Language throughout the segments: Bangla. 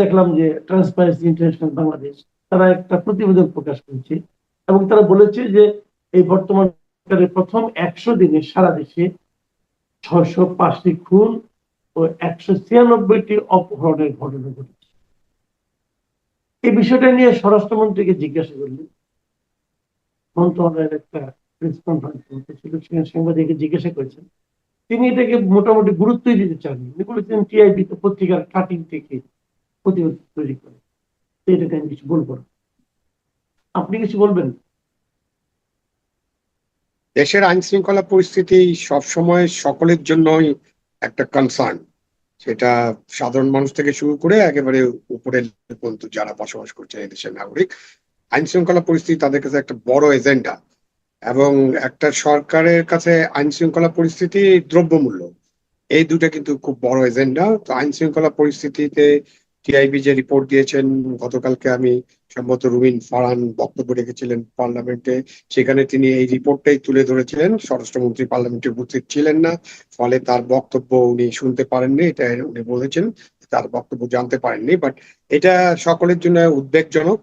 দেখলাম যে ট্রান্সপারেন্সি ইন্টারন্যাশনাল বাংলাদেশ তারা একটা প্রতিবেদন প্রকাশ করেছে এবং তারা বলেছে যে এই বর্তমান সরকারের প্রথম 100 দিনে সারা দেশে 605টি খুন ও 196টি অপহরণের ঘটনা ঘটেছে। এই বিষয়টা নিয়ে স্বরাষ্ট্রমন্ত্রীকে জিজ্ঞাসা করলেন, মন্ত্রণালয়ের একটা প্রেস কনফারেন্স ছিল, সেখানে সাংবাদিককে জিজ্ঞাসা করেছেন, তিনি এটাকে মোটামুটি গুরুত্বই দিতে চাননি। উনি বলেছেন টিআইবি তো পত্রিকার কাটিং থেকে প্রতিবেদন তৈরি করে, এটাকে আমি কিছু বলবো না। আপনি কিছু বলবেন? দেশের আইন শৃঙ্খলা পরিস্থিতি সবসময় সকলের জন্যই একটা কনসার্ন। সেটা সাধারণ মানুষ থেকে শুরু করে একেবারে উপরের পর্যন্ত যারা বসবাস করছে এই দেশের নাগরিক, আইন শৃঙ্খলা পরিস্থিতি তাদের কাছে একটা বড় এজেন্ডা। এবং একটা সরকারের কাছে আইন শৃঙ্খলা পরিস্থিতি, দ্রব্যমূল্য, এই দুটা কিন্তু খুব বড় এজেন্ডা। তো আইন শৃঙ্খলা পরিস্থিতিতে টিআইবি যে রিপোর্ট দিয়েছেন, গতকালকে আমি সম্ভবত রুমিন ফারহান বক্তব্য রেখেছিলেন পার্লামেন্টে, সেখানে তিনি এই রিপোর্টটাই তুলে ধরেছিলেন। স্বরাষ্ট্রমন্ত্রী পার্লামেন্টে উপস্থিত ছিলেন না, ফলে তার বক্তব্য উনি শুনতে পারেননি, এটা উনি বলেছেন, তার বক্তব্য জানতে পারেননি। বাট এটা সকলের জন্য উদ্বেগজনক।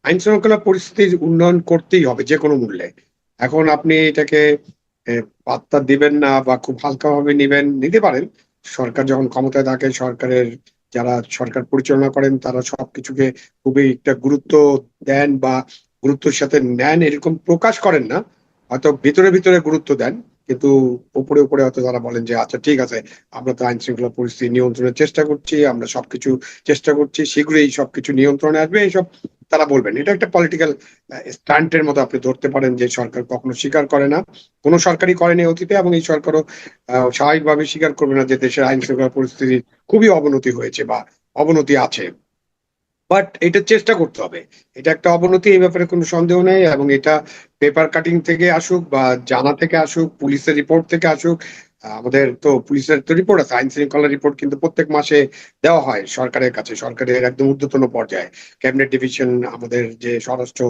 আইন শৃঙ্খলা পরিস্থিতির উন্নয়ন করতেই হবে যে কোনো মূল্যে। এখন আপনি এটাকে পাত্তা দিবেন না বা খুব হালকাভাবে নিতে পারেন। সরকার যখন ক্ষমতায় থাকে, সরকারের যারা সরকার পরিচালনা করেন তারা সবকিছুকে খুবই একটা গুরুত্ব দেন বা গুরুত্বের সাথে নেন, এরকম প্রকাশ করেন না, হয়তো ভিতরে ভিতরে গুরুত্ব দেন, কিন্তু উপরে উপরে হয়তো তারা বলেন যে আচ্ছা ঠিক আছে, আমরা তো আইন শৃঙ্খলা পরিস্থিতি নিয়ন্ত্রণের চেষ্টা করছি, আমরা সবকিছু চেষ্টা করছি, শীঘ্রই সবকিছু নিয়ন্ত্রণে আসবে, এইসব তারা বলবেন। এটা একটা পলিটিক্যাল স্টান্টের মতো আপনি ধরতে পারেন, যে সরকার কখনো স্বীকার করে না, কোনো সরকারই করেনি অতীতে, এবং এই সরকারও স্বাভাবিকভাবে স্বীকার করবে না যে দেশের আইন শৃঙ্খলা পরিস্থিতির খুবই অবনতি হয়েছে বা অবনতি আছে। বাট এটা চেষ্টা করতে হবে। এটা একটা অবনতি, এই ব্যাপারে কোনো সন্দেহ নেই। এবং এটা পেপার কাটিং থেকে আসুক বা জানা থেকে আসুক, পুলিশের রিপোর্ট থেকে আসুক, আমাদের তো পুলিশের তো রিপোর্ট আছে, আইন শৃঙ্খলা রিপোর্ট কিন্তু প্রত্যেক মাসে দেওয়া হয় সরকারের কাছে, সরকারের একদম ঊর্ধ্বতন পর্যায়ে। ক্যাবিনেট ডিভিশন, আমাদের যে স্বরাষ্ট্র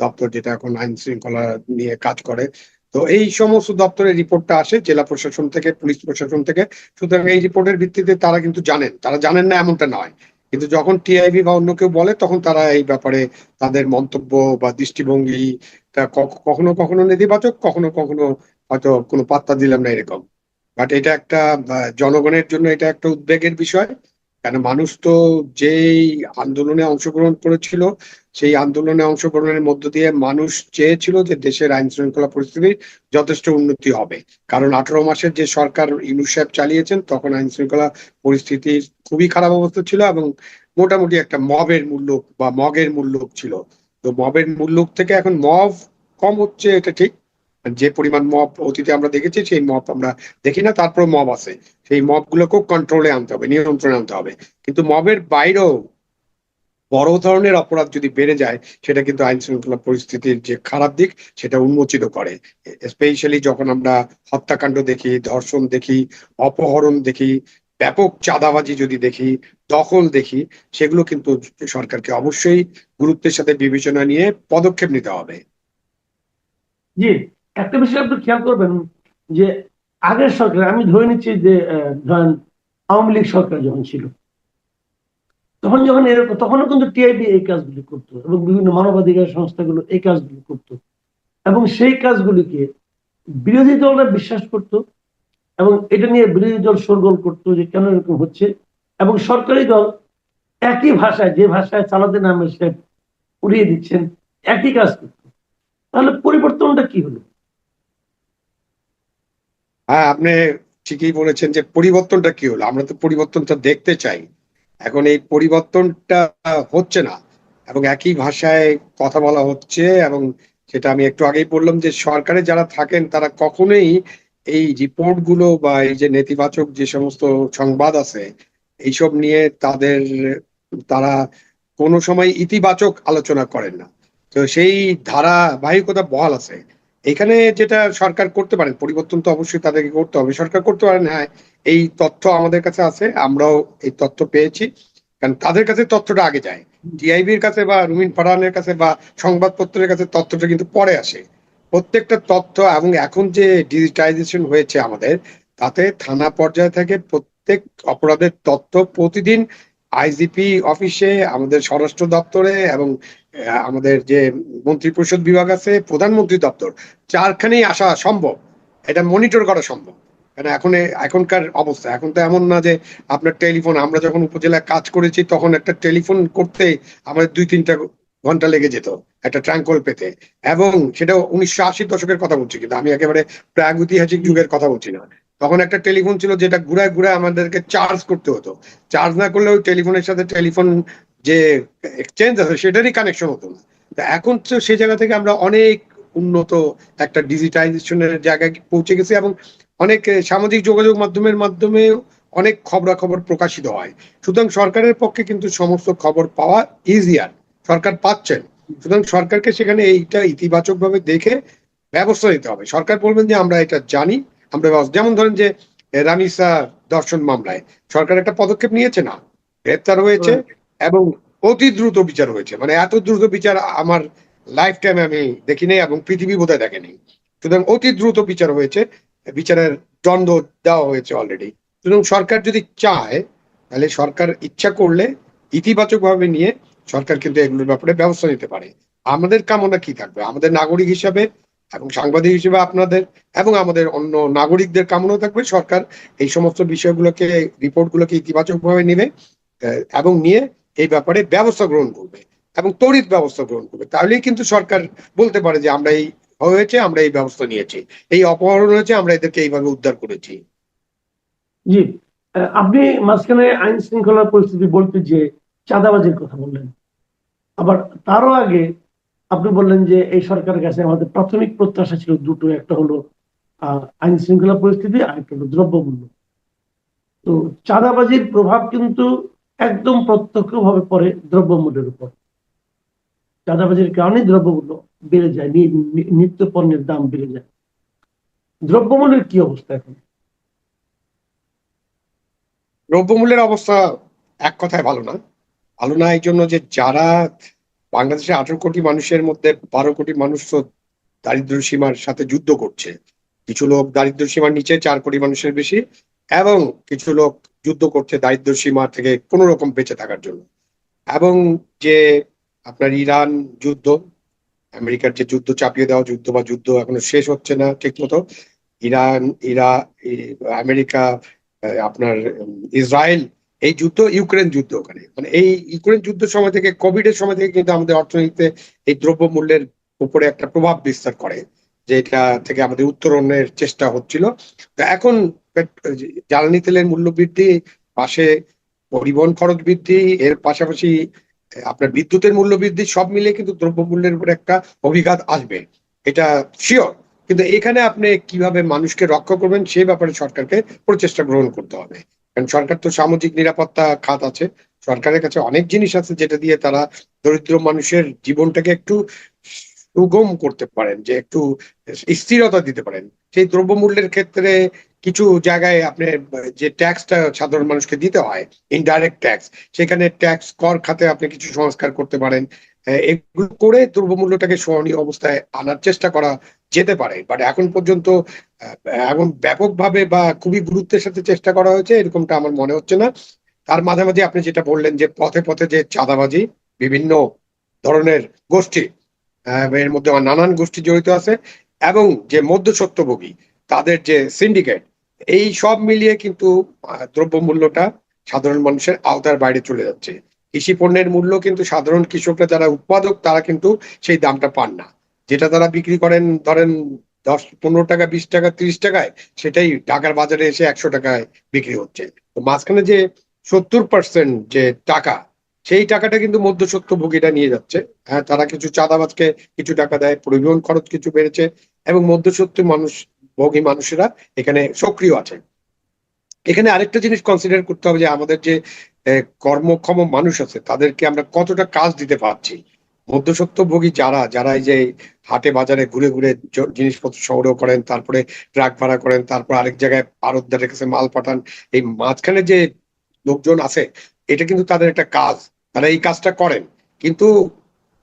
দপ্তর যেটা এখন আইন শৃঙ্খলা নিয়ে কাজ করে, তো এই সমস্ত দপ্তরের রিপোর্টটা আসে জেলা প্রশাসন থেকে, পুলিশ প্রশাসন থেকে। সুতরাং এই রিপোর্টের ভিত্তিতে তারা কিন্তু জানেন, তারা জানেন না এমনটা নয়, কিন্তু যখন টিআইবি বা অন্য কেউ বলে তখন তারা এই ব্যাপারে তাদের মন্তব্য বা দৃষ্টিভঙ্গি কখনো কখনো নেতিবাচক, কখনো কখনো হয়তো কোনো পাত্তা দিলাম না এরকম। বাট এটা একটা জনগণের জন্য এটা একটা উদ্বেগের বিষয়। কেন মানুষ তো যেই আন্দোলনে অংশগ্রহণ করেছিল, সেই আন্দোলনে অংশগ্রহণের মধ্য দিয়ে মানুষ চেয়েছিল যে দেশের আইন শৃঙ্খলা পরিস্থিতির যথেষ্ট উন্নতি হবে। কারণ 18 মাসের যে সরকার ইউনূস সাহেব চালিয়েছেন, তখন আইন শৃঙ্খলা পরিস্থিতির খুবই খারাপ অবস্থা ছিল, এবং মোটামুটি একটা মবের মূল্য বা মগের মূল্য ছিল। তো মবের মূল্য থেকে এখন মব কম হচ্ছে, এটা ঠিক। যে পরিমাণ মব অতীতে আমরা দেখেছি সেই মব আমরা দেখি না, তারপর মব আছে। সেই মব গুলোকেও কন্ট্রোলে আনতে হবে, নিয়ন্ত্রণে আনতে হবে। কিন্তু মবের বাইরেও বড় ধরনের অপরাধ যদি বেড়ে যায়, সেটা কিন্তু আইন শৃঙ্খলা পরিস্থিতির যে খারাপ দিক সেটা উন্মোচিত করে। স্পেশালি যখন আমরা হত্যাকাণ্ড দেখি, ধর্ষণ দেখি, অপহরণ দেখি, ব্যাপক চাঁদাবাজি যদি দেখি, দখল দেখি, সেগুলো কিন্তু সরকারকে অবশ্যই গুরুত্বের সাথে বিবেচনা নিয়ে পদক্ষেপ নিতে হবে। জি, একটা বিষয় আপনি খেয়াল করবেন যে আগের সরকার, আমি ধরে নিচ্ছি যে ধরেন আওয়ামী লীগ সরকার যখন ছিল, তখন যখন এরকম, তখনও কিন্তু টিআইবি এই কাজগুলি করতো এবং বিভিন্ন মানবাধিকার সংস্থাগুলো এই কাজগুলি করতো, এবং সেই কাজগুলিকে বিরোধী দলরা বিশ্বাস করতো এবং এটা নিয়ে বিরোধী দল শোরগোল করতো যে কেন এরকম হচ্ছে, এবং সরকারি দল একই ভাষায়, যে ভাষায় চালাতে নামে সে উড়িয়ে দিচ্ছেন, একই কাজ করতো। তাহলে পরিবর্তনটা কি হলো? হ্যাঁ, আপনি ঠিকই বলেছেন যে পরিবর্তনটা কি হলো, আমরা তো পরিবর্তনটা দেখতে চাই। এখন এই পরিবর্তনটা হচ্ছে না, এবং একই ভাষায় কথা বলা হচ্ছে। এবং সেটা আমি একটু আগেই বললাম যে সরকারে যারা থাকেন তারা কখনোই এই রিপোর্ট গুলো বা এই যে নেতিবাচক যে সমস্ত সংবাদ আছে এইসব নিয়ে তারা কোনো সময় ইতিবাচক আলোচনা করেন না। তো সেই ধারাবাহিকতা বহাল আছে। এখানে যেটা সরকার করতে পারেন, পরিবর্তন তো অবশ্যই তাদেরকে করতে হবে, সরকার করতে পারেন, হ্যাঁ এই তথ্য আমাদের কাছে আছে, আমরাও এই তথ্য পেয়েছি, কারণ তাদের কাছে তথ্যটা আগে যায়। টিআইবির কাছে বা রুমিন ফারহানের কাছে বা সংবাদপত্রের কাছে তথ্যটা কিন্তু পরে আসে। প্রত্যেকটা তথ্য, এবং এখন যে ডিজিটাইজেশন হয়েছে আমাদের, তাতে থানা পর্যায়ে থেকে প্রত্যেক অপরাধের তথ্য প্রতিদিন আইজিপি অফিসে, আমাদের স্বরাষ্ট্র দপ্তরে এবং আমাদের যে মন্ত্রিপরিষদ বিভাগ আছে, প্রধানমন্ত্রী দপ্তর, চারখানেই আসা সম্ভব, এটা মনিটর করা সম্ভব। কারণ এখনকার অবস্থা, এখন তো এমন না যে আপনার টেলিফোন, আমরা যখন উপজেলায় কাজ করেছি তখন একটা টেলিফোন করতে আমাদের 2-3টা ঘন্টা লেগে যেত একটা ট্রাঙ্ক কল পেতে, এবং সেটা 1980-র দশকের কথা বলছি, কিন্তু আমি একেবারে প্রাগৈতিহাসিক যুগের কথা বলছি না। তখন একটা টেলিফোন ছিল যেটা ঘুরায় ঘুরায় আমাদেরকে চার্জ করতে হতো, চার্জ না করলে ওই টেলিফোনের সাথে টেলিফোন যে এক্সচেঞ্জ আছে সেটারই কানেকশন হতো না। তা এখন তো সেই জায়গা থেকে আমরা অনেক উন্নত একটা ডিজিটাইজেশনের জায়গায় পৌঁছে গেছি, এবং অনেক সামাজিক যোগাযোগ মাধ্যমের মাধ্যমে অনেক খবরাখবর প্রকাশিত হয়। সুতরাং সরকারের পক্ষে কিন্তু সমস্ত খবর পাওয়া ইজিয়ার, সরকার পাচ্ছেন। সুতরাং সরকারকে সেখানে এইটা ইতিবাচক ভাবে দেখে ব্যবস্থা নিতে হবে। সরকার বলবেন যে আমরা এটা জানি, আমরা যেমন ধরেন যে রামিসা ধর্ষণ মামলায় সরকার একটা পদক্ষেপ নিয়েছে না, গ্রেপ্তার হয়েছে এবং অতি দ্রুত বিচার হয়েছে। মানে এত দ্রুত বিচার আমার লাইফ টাইমে আমি দেখিনি এবং পৃথিবী বোধহয় দেখেনি। সুতরাং অতি দ্রুত বিচার হয়েছে, বিচারের দণ্ড দেওয়া হয়েছে অলরেডি। সুতরাং সরকার যদি চায়, তাহলে সরকার ইচ্ছা করলে ইতিবাচক ভাবে নিয়ে সরকার কিন্তু এগুলোর ব্যাপারে ব্যবস্থা নিতে পারে। আমাদের কামনা কি থাকবে, আমাদের নাগরিক হিসাবে এবং সাংবাদিক হিসেবে আপনাদের এবং আমাদের অন্য নাগরিকদের কামনা থাকবে সরকার এই সমস্ত বিষয়গুলোকে, রিপোর্টগুলোকে ইতিবাচক ভাবে নিবে এবং নিয়ে এই ব্যাপারে ব্যবস্থা গ্রহণ করবে এবং তড়িৎ ব্যবস্থা গ্রহণ করবে। তাহলেই কিন্তু সরকার বলতে পারে যে আমরা এই হয়েছে, আমরা এই ব্যবস্থা নিয়েছি, এই অপহরণ হয়েছে, আমরা এদেরকে এইভাবে উদ্ধার করেছি। জি, আপনি মাঝখানে আইন শৃঙ্খলা পরিস্থিতি বলতে যে চাঁদাবাজির কথা বললেন, আবার তারও আগে আপনি বললেন যে এই সরকারের কাছে আমাদের প্রাথমিক প্রত্যাশা ছিল দুটো, একটা হলো আইন শৃঙ্খলা পরিস্থিতি, আর একটা হলো দ্রব্যমূল্য। তো চাঁদাবাজির প্রভাব কিন্তু একদম প্রত্যক্ষভাবে পড়ে দ্রব্যমূল্যের উপর। চাঁদাবাজির কারণে দ্রব্যমূল্য বেড়ে যায়, নিত্য পণ্যের দাম বেড়ে যায়। দ্রব্যমূল্যের কি অবস্থা এখন? দ্রব্যমূল্যের অবস্থা এক কথায় ভালো না। ভালো না এই জন্য যে যারা বাংলাদেশে 18 কোটি মানুষের মধ্যে 12 কোটি মানুষ তো দারিদ্র সীমার সাথে যুদ্ধ করছে। কিছু লোক দারিদ্র সীমার নিচে, 4 কোটি মানুষের বেশি, এবং কিছু লোক যুদ্ধ করছে দারিদ্র সীমা থেকে কোনো রকম বেঁচে থাকার জন্য। এবং যে আপনার ইরান যুদ্ধ, আমেরিকার যে যুদ্ধ, চাপিয়ে দেওয়া যুদ্ধ বা যুদ্ধ এখনো শেষ হচ্ছে না ঠিক মতো, ইরান, আমেরিকা, আপনার ইসরায়েল, এই যুদ্ধ, ইউক্রেন যুদ্ধ, ওখানে মানে এই ইউক্রেন যুদ্ধের সময় থেকে, কোভিড এর সময় থেকে কিন্তু আমাদের অর্থনীতিতে এই দ্রব্য মূল্যের উপরে একটা প্রভাব বিস্তার করে, যে এটা থেকে আমাদের উত্তরণের চেষ্টা হচ্ছিল। তো এখন জ্বালানি তেলের মূল্য বৃদ্ধি, পাশে পরিবহন খরচ বৃদ্ধি, এর পাশাপাশি আপনার বিদ্যুতের মূল্য বৃদ্ধি, সব মিলিয়ে কিন্তু দ্রব্য মূল্যের উপরে একটা অভিঘাত আসবে, এটা শিওর। কিন্তু এখানে আপনি কিভাবে মানুষকে রক্ষা করবেন সেই ব্যাপারে সরকারকে প্রচেষ্টা গ্রহণ করতে হবে। কারণ সরকার তো সামাজিক নিরাপত্তা খাত আছে, সরকারের কাছে অনেক জিনিস আছে যেটা দিয়ে তারা দরিদ্র মানুষের জীবনটাকে একটু সুগম করতে পারেন, যে একটু স্থিরতা দিতে পারেন। সেই দ্রব্যমূল্যের ক্ষেত্রে কিছু জায়গায় আপনি যে ট্যাক্সটা সাধারণ মানুষকে দিতে হয়, ইনডাইরেক্ট ট্যাক্স, সেখানে ট্যাক্স কর খাতে আপনি কিছু সংস্কার করতে পারেন। এগুলো করে দ্রব্যমূল্যটাকে সহনীয় অবস্থায় আনার চেষ্টা করা যেতে পারে। বাট এখন পর্যন্ত এখন ব্যাপকভাবে বা খুবই গুরুত্বের সাথে চেষ্টা করা হয়েছে এরকমটা আমার মনে হচ্ছে না। তার মাঝামাঝি আপনি যেটা বললেন যে পথে পথে যে চাঁদাবাজি, বিভিন্ন ধরনের গোষ্ঠী, এর মধ্যে আমার নানান গোষ্ঠী জড়িত আছে, এবং যে মধ্যস্বত্বভোগী তাদের যে সিন্ডিকেট, এই সব মিলিয়ে কিন্তু দ্রব্য মূল্যটা সাধারণ মানুষের আওতার বাইরে চলে যাচ্ছে। কৃষি পণ্যের মূল্য কিন্তু সাধারণ কৃষকরা যারা উৎপাদক তারা কিন্তু সেই দামটা পান না। যেটা তারা বিক্রি করেন ধরেন 10-15 টাকা, 20 টাকা, 30 টাকায়, সেটাই ঢাকার বাজারে এসে 100 টাকায় বিক্রি হচ্ছে। তো মাঝখানে যে 70% যে টাকা, সেই টাকাটা কিন্তু মধ্যস্বত্বভোগীরা নিয়ে যাচ্ছে। হ্যাঁ, তারা কিছু চাঁদাবাজকে কিছু টাকা দেয়, পরিবহন খরচ কিছু বেড়েছে, এবং মধ্যস্বত্ব ভোগী মানুষেরা এখানে সক্রিয় আছে। এখানে আরেকটা জিনিস কনসিডার করতে হবে যে আমাদের যে কর্মক্ষম মানুষ আছে তাদেরকে আমরা কতটা কাজ দিতে পারছি। মধ্যস্বত্বভোগী যারা যারা এই যে হাটে বাজারে ঘুরে ঘুরে জিনিসপত্র সংগ্রহ করেন, তারপরে ট্রাক ভাড়া করেন, তারপর আরেক জায়গায় আড়তদারের কাছে মাল পাঠান, এই মাঝখানে যে লোকজন আছে, এটা কিন্তু তাদের একটা কাজ, তারা এই কাজটা করেন। কিন্তু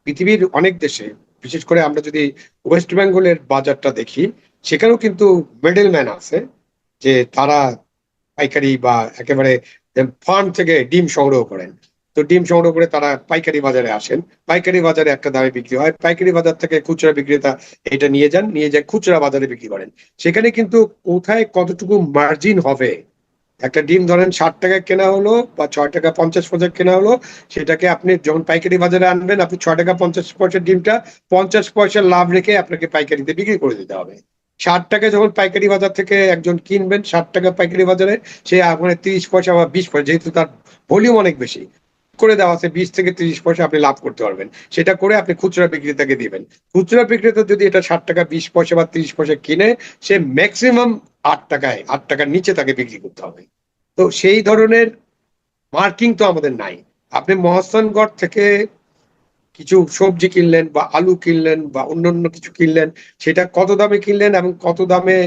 পৃথিবীর অনেক দেশে, বিশেষ করে আমরা যদি ওয়েস্ট বেঙ্গলের বাজারটা দেখি, সেখানেও কিন্তু মিডল ম্যান আছে, যে তারা পাইকারি বা একেবারে ফার্ম থেকে ডিম সংগ্রহ করেন, তো ডিম সংগ্রহ করে তারা পাইকারি বাজারে আসেন, পাইকারি বাজারে একটা দামে বিক্রি হয়, পাইকারি বাজার থেকে খুচরা বিক্রেতা এটা নিয়ে যান, নিয়ে যায় খুচরা বাজারে বিক্রি করেন। সেখানে কিন্তু কোথায় কতটুকু মার্জিন হবে, একটা ডিম ধরেন 60 টাকায় কেনা হলো বা 6 টাকা 50 পয়সা কেনা হলো, সেটাকে আপনি যখন পাইকারি বাজারে আনবেন, আপনি 6 টাকা 50 পয়সার ডিমটা 50 পয়সা লাভ রেখে আপনাকে পাইকারিতে বিক্রি করে দিতে হবে। 60 টাকা যখন পাইকারি বাজার থেকে একজন কিনবেন, 60 টাকা পাইকারি বাজারে, সে মানে 30 পয়সা বা 20 পয়সা, যেহেতু তার ভলিউম অনেক বেশি করে দেওয়া আছে, 20 থেকে 30 পয়সা আপনি লাভ করতে পারবেন। সেটা করে আপনি খুচরা বিক্রেতাকে দিবেন। খুচরা বিক্রেতা যদি এটা 60 টাকা 20 পয়সা বা 30 পয়সা কিনে, সে ম্যাক্সিমাম 8 টাকায়, 8 টাকার নিচে তাকে বিক্রি করতে হবে। তো সেই ধরনের মার্কিং তো আমাদের নাই। আপনি মহাস্থানগড় থেকে কিছু সবজি কিনলেন বা আলু কিনলেন বা অন্যান্য কিছু কিনলেন, সেটা কত দামে কিনলেন এবং কত দামে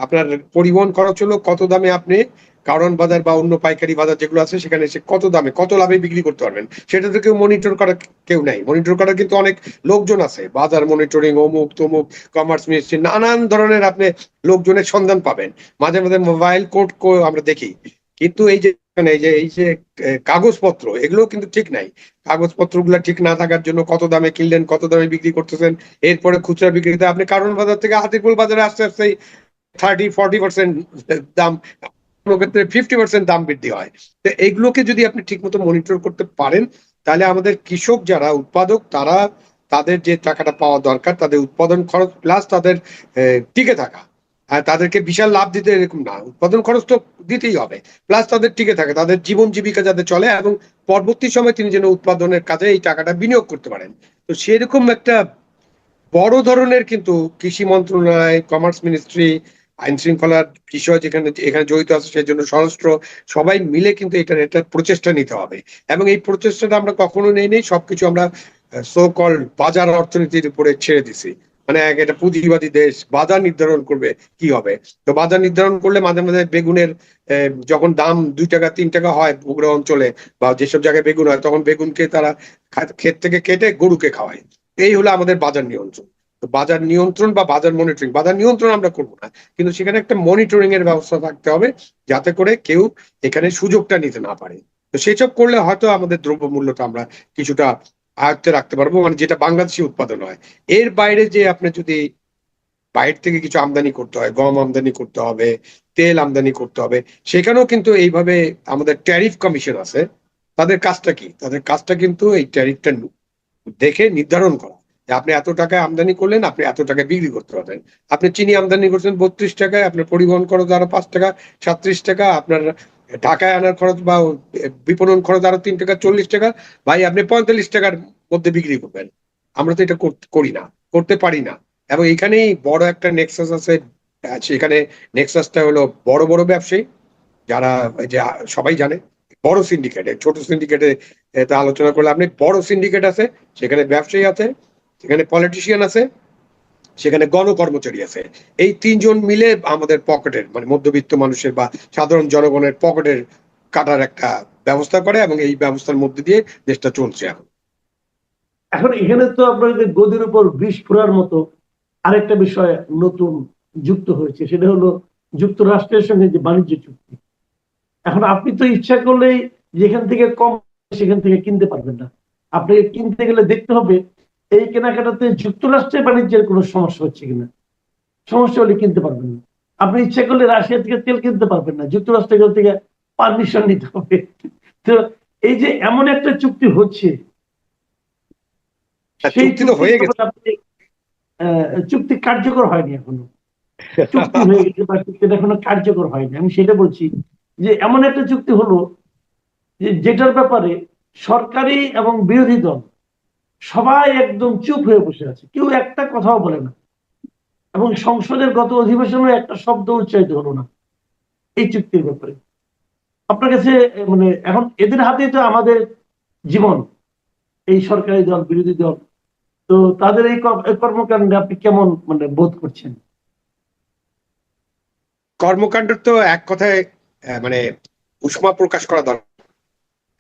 আপনার পরিবহন খরচ হলো, কত দামে আপনি কারণ বাজার বা অন্য পাইকারি বাজার যেগুলো আছে সেখানে এসে কত দামে কত লাভে বিক্রি করতে পারবেন, সেটা তো কেউ মনিটর করার কেউ নাই। মনিটর করার কিন্তু অনেক লোকজন আছে, বাজার মনিটরিং, অমুক তমুক, কমার্স মিনিস্ট্রি, নানান ধরনের আপনি লোকজনের সন্ধান পাবেন। মাঝে মাঝে মোবাইল কোর্ট আমরা দেখি, কিন্তু এই যে কাগজপত্র, এগুলো কিন্তু ঠিক নাই। কাগজপত্র গুলা ঠিক না থাকার জন্য কত দামে কিনলেন, কত দামে বিক্রি করতেছেন, এরপরে খুচরা বিক্রিতে আপনি কারণ বাজার থেকে হাতিরপুল বাজারে আস্তে আস্তে 30-40% দাম, কোনো ক্ষেত্রে 50% দাম বৃদ্ধি হয়। তো এইগুলোকে যদি আপনি ঠিক মতো মনিটর করতে পারেন, তাহলে আমাদের কৃষক যারা উৎপাদক, তারা তাদের যে টাকাটা পাওয়া দরকার, তাদের উৎপাদন খরচ প্লাস তাদের টিকে থাকা, আর তাদেরকে বিশাল লাভ দিতে এরকম না, উৎপাদন খরচ তো দিতেই হবে, প্লাস তাদের টিকে থাকে, তাদের জীবন জীবিকা যাতে চলে, এবং পরবর্তী সময় তিনি যেন উৎপাদনের কাজে এই টাকাটা বিনিয়োগ করতে পারেন। তো সেরকম একটা বড় ধরনের কিন্তু কৃষি মন্ত্রণালয়, কমার্স মিনিস্ট্রি, আইন শৃঙ্খলার বিষয় যেখানে এখানে জড়িত আছে, সেই জন্য স্বরাষ্ট্র, সবাই মিলে কিন্তু এটার একটা প্রচেষ্টা নিতে হবে। এবং এই প্রচেষ্টাটা আমরা কখনো নেই, সবকিছু আমরা সো কল বাজার অর্থনীতির উপরে ছেড়ে দিছি। মানে একটা পুঁজিবাদী দেশ বাজার নির্ধারণ করবে কি হবে। তো বাজার নির্ধারণ করলে মাঝে মাঝে বেগুনের যখন দাম 2 টাকা 3 টাকা হয় বগুড়া অঞ্চলে বা যেসব জায়গায় বেগুন হয়, তখন বেগুনকে তারা ক্ষেত থেকে কেটে গরুকে খাওয়ায়। এই হলো আমাদের বাজার নিয়ন্ত্রণ। তো বাজার নিয়ন্ত্রণ বা বাজার মনিটরিং, বাজার নিয়ন্ত্রণ আমরা করবো না, কিন্তু সেখানে একটা মনিটরিং এর ব্যবস্থা থাকতে হবে, যাতে করে কেউ এখানে সুযোগটা নিতে না পারে। তো সেসব করলে হয়তো আমাদের দ্রব্য মূল্যটা আমরা কিছুটা আয়ত্তে রাখতে পারবো, মানে যেটা বাংলাদেশি উৎপাদন হয়। এর বাইরে যে আপনি যদি বাইরে থেকে কিছু আমদানি করতে হয়, গম আমদানি করতে হবে, তেল আমদানি করতে হবে, সেখানেও কিন্তু এইভাবে আমাদের ট্যারিফ কমিশন আছে। তাদের কাজটা কি? তাদের কাজটা কিন্তু এই ট্যারিফটা দেখে নির্ধারণ করা, যে আপনি এত টাকায় আমদানি করলেন, আপনি এত টাকায় বিক্রি করতে পারবেন। আপনি চিনি আমদানি করছেন 32 টাকায়, আপনার পরিবহন খরচ আরো 5 টাকা, 37 টাকা, আপনার ঢাকায় আনার খরচ বা বিপণন খরচ আরো 3 টাকা, 40 টাকা, ভাই আপনি 45 টাকার মধ্যে বিক্রি করবেন। আমরা তো এটা করি না, করতে পারি না। এবং এখানেই বড় একটা নেক্সাস আছে। সেখানে নেক্সাসটা হলো বড় বড় ব্যবসায়ী, যারা এই যে সবাই জানে বড় সিন্ডিকেটে, ছোট সিন্ডিকেটে এটা আলোচনা করলে আপনি বড় সিন্ডিকেট আছে, সেখানে ব্যবসায়ী আছে, সেখানে পলিটিশিয়ান আছে, সেখানে গণকর্মচারী আছে। এই তিনজন মিলে আমাদের পকেটের, মানে মধ্যবিত্ত মানুষের বা সাধারণ জনগণের পকেটের কাটার একটা ব্যবস্থা করে, এবং এই ব্যবস্থার মধ্যে দিয়ে দেশটা চলছে এখন। এখন এখানে তো আপনার যে গদির উপর বিষ ফোড়ার মতো আরেকটা বিষয় নতুন যুক্ত হয়েছে, সেটা হলো যুক্তরাষ্ট্রের সঙ্গে যে বাণিজ্য চুক্তি। এখন আপনি তো ইচ্ছা করলেই যেখান থেকে কম সেখান থেকে কিনতে পারবেন না। আপনাকে কিনতে গেলে দেখতে হবে এই কেনাকাটাতে যুক্তরাষ্ট্রের বাণিজ্যের কোনো সমস্যা হচ্ছে কিনা। সমস্যা হলে কিনতে পারবেন না। আপনি ইচ্ছা করলে রাশিয়া থেকে তেল কিনতে পারবেন না, যুক্তরাষ্ট্রের থেকে পারমিশন নিতে হবে। তো এই যে এমন একটা চুক্তি হচ্ছে, সেই চুক্তি তো চুক্তির হয়ে গেছে। ব্যাপারে আপনি চুক্তি কার্যকর হয়নি এখনো। চুক্তি হয়ে গেছে বা চুক্তিটা এখনো কার্যকর হয়নি, আমি সেটা বলছি। যে এমন একটা চুক্তি হলো যে যেটার ব্যাপারে সরকারি এবং বিরোধী দল সবাই একদম চুপ হয়ে বসে আছে, কেউ একটা কথাও বলে না, এবং সংসদের গত অধিবেশনে একটা শব্দ উচ্চারিত হলো না এই চুক্তির ব্যাপারে। আপনার কাছে মানে এখন এদের হাতেই তো আমাদের জীবন, এই সরকারি দল বিরোধী দল। তো তাদের এই কর্মকাণ্ডে আপনি কেমন মানে বোধ করছেন? কর্মকাণ্ড তো এক কথায় মানে উষ্মা প্রকাশ করা দরকার।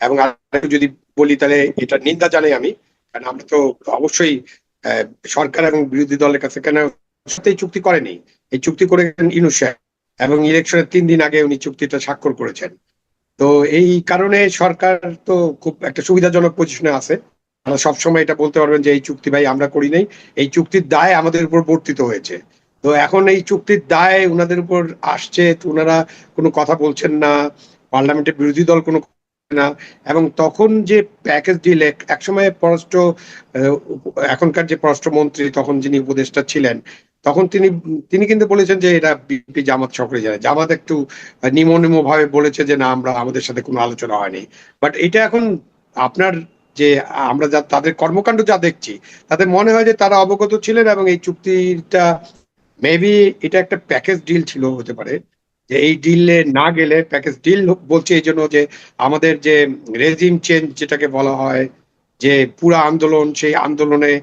এবং আরেকটু যদি বলি, তাহলে এটা নিন্দা জানাই আমি, কারণ আমরা তো অবশ্যই আহ, সরকার এবং বিরোধী দলের কাছে কেন সাথে এই চুক্তি করেনি। এই চুক্তি করে ইউনূস সাহেব, এবং ইলেকশনের 3 দিন আগে উনি চুক্তিটা স্বাক্ষর করেছেন। তো এই কারণে সরকার তো খুব একটা সুবিধাজনক পজিশনে আছে। তারা সবসময় এটা বলতে পারবেন যে এই চুক্তি ভাই আমরা করি নাই, এই চুক্তির দায় আমাদের উপর বর্তিত হয়েছে। তো এখন এই চুক্তির দায় উনাদের উপর আসছে, তো উনারা কোনো কথা বলছেন না, পার্লামেন্টের বিরোধী দল কোনো কথা বলছে না। এবং তখন যে প্যাকেজ ডিল, একসময় আহ, এখনকার যে পররাষ্ট্রমন্ত্রী তখন যিনি উপদেষ্টা ছিলেন, তখন তিনি তিনি কিন্তু বলেছেন যে এটা বিএনপি জামাত সক্রিয় যায়, জামাত একটু নিম্ন নিম্ন ভাবে বলেছে যে না, আমরা আমাদের সাথে কোনো আলোচনা হয়নি। বাট এটা এখন আপনার যে আমরা যা তাদের কর্মকাণ্ড যা দেখছি, তাতে মনে হয় যে তারা অবগত ছিলেন এবং এই চুক্তিটা মেবি এটা একটা প্যাকেজ ডিল ছিল, হতে পারে যে এই ডিলে না গেলে, প্যাকেজ ডিল বলছে এই জন্য যে আমাদের যে রেজিম চেঞ্জ যেটাকে বলা হয়, যে পুরা আন্দোলন, সেই আন্দোলনে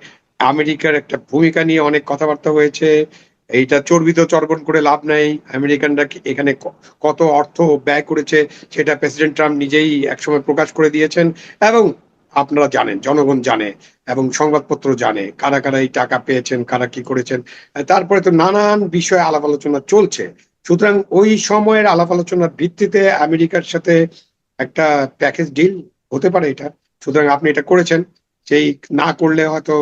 আমেরিকার একটা ভূমিকা নিয়ে অনেক কথাবার্তা হয়েছে। এইটা চর্বিত চর্বণ করে লাভ নাই, আমেরিকানরা এখানে কত অর্থ ব্যয় করেছে সেটা প্রেসিডেন্ট ট্রাম্প নিজেই একসময় প্রকাশ করে দিয়েছেন। এবং আপনারা জানেন, জনগণ জানে এবং সংবাদপত্র জানে কারা কারা এই টাকা পেয়েছেন, কারা কি করেছেন। তারপরে তো নানান বিষয়ে আলাপ আলোচনা চলছে। সুতরাং ওই সময়ের আলাপ আলোচনার ভিত্তিতে আমেরিকার সাথে একটা প্যাকেজ ডিল হতে পারে এটা। সুতরাং আপনি এটা করেছেন, সেই না করলে হয়তো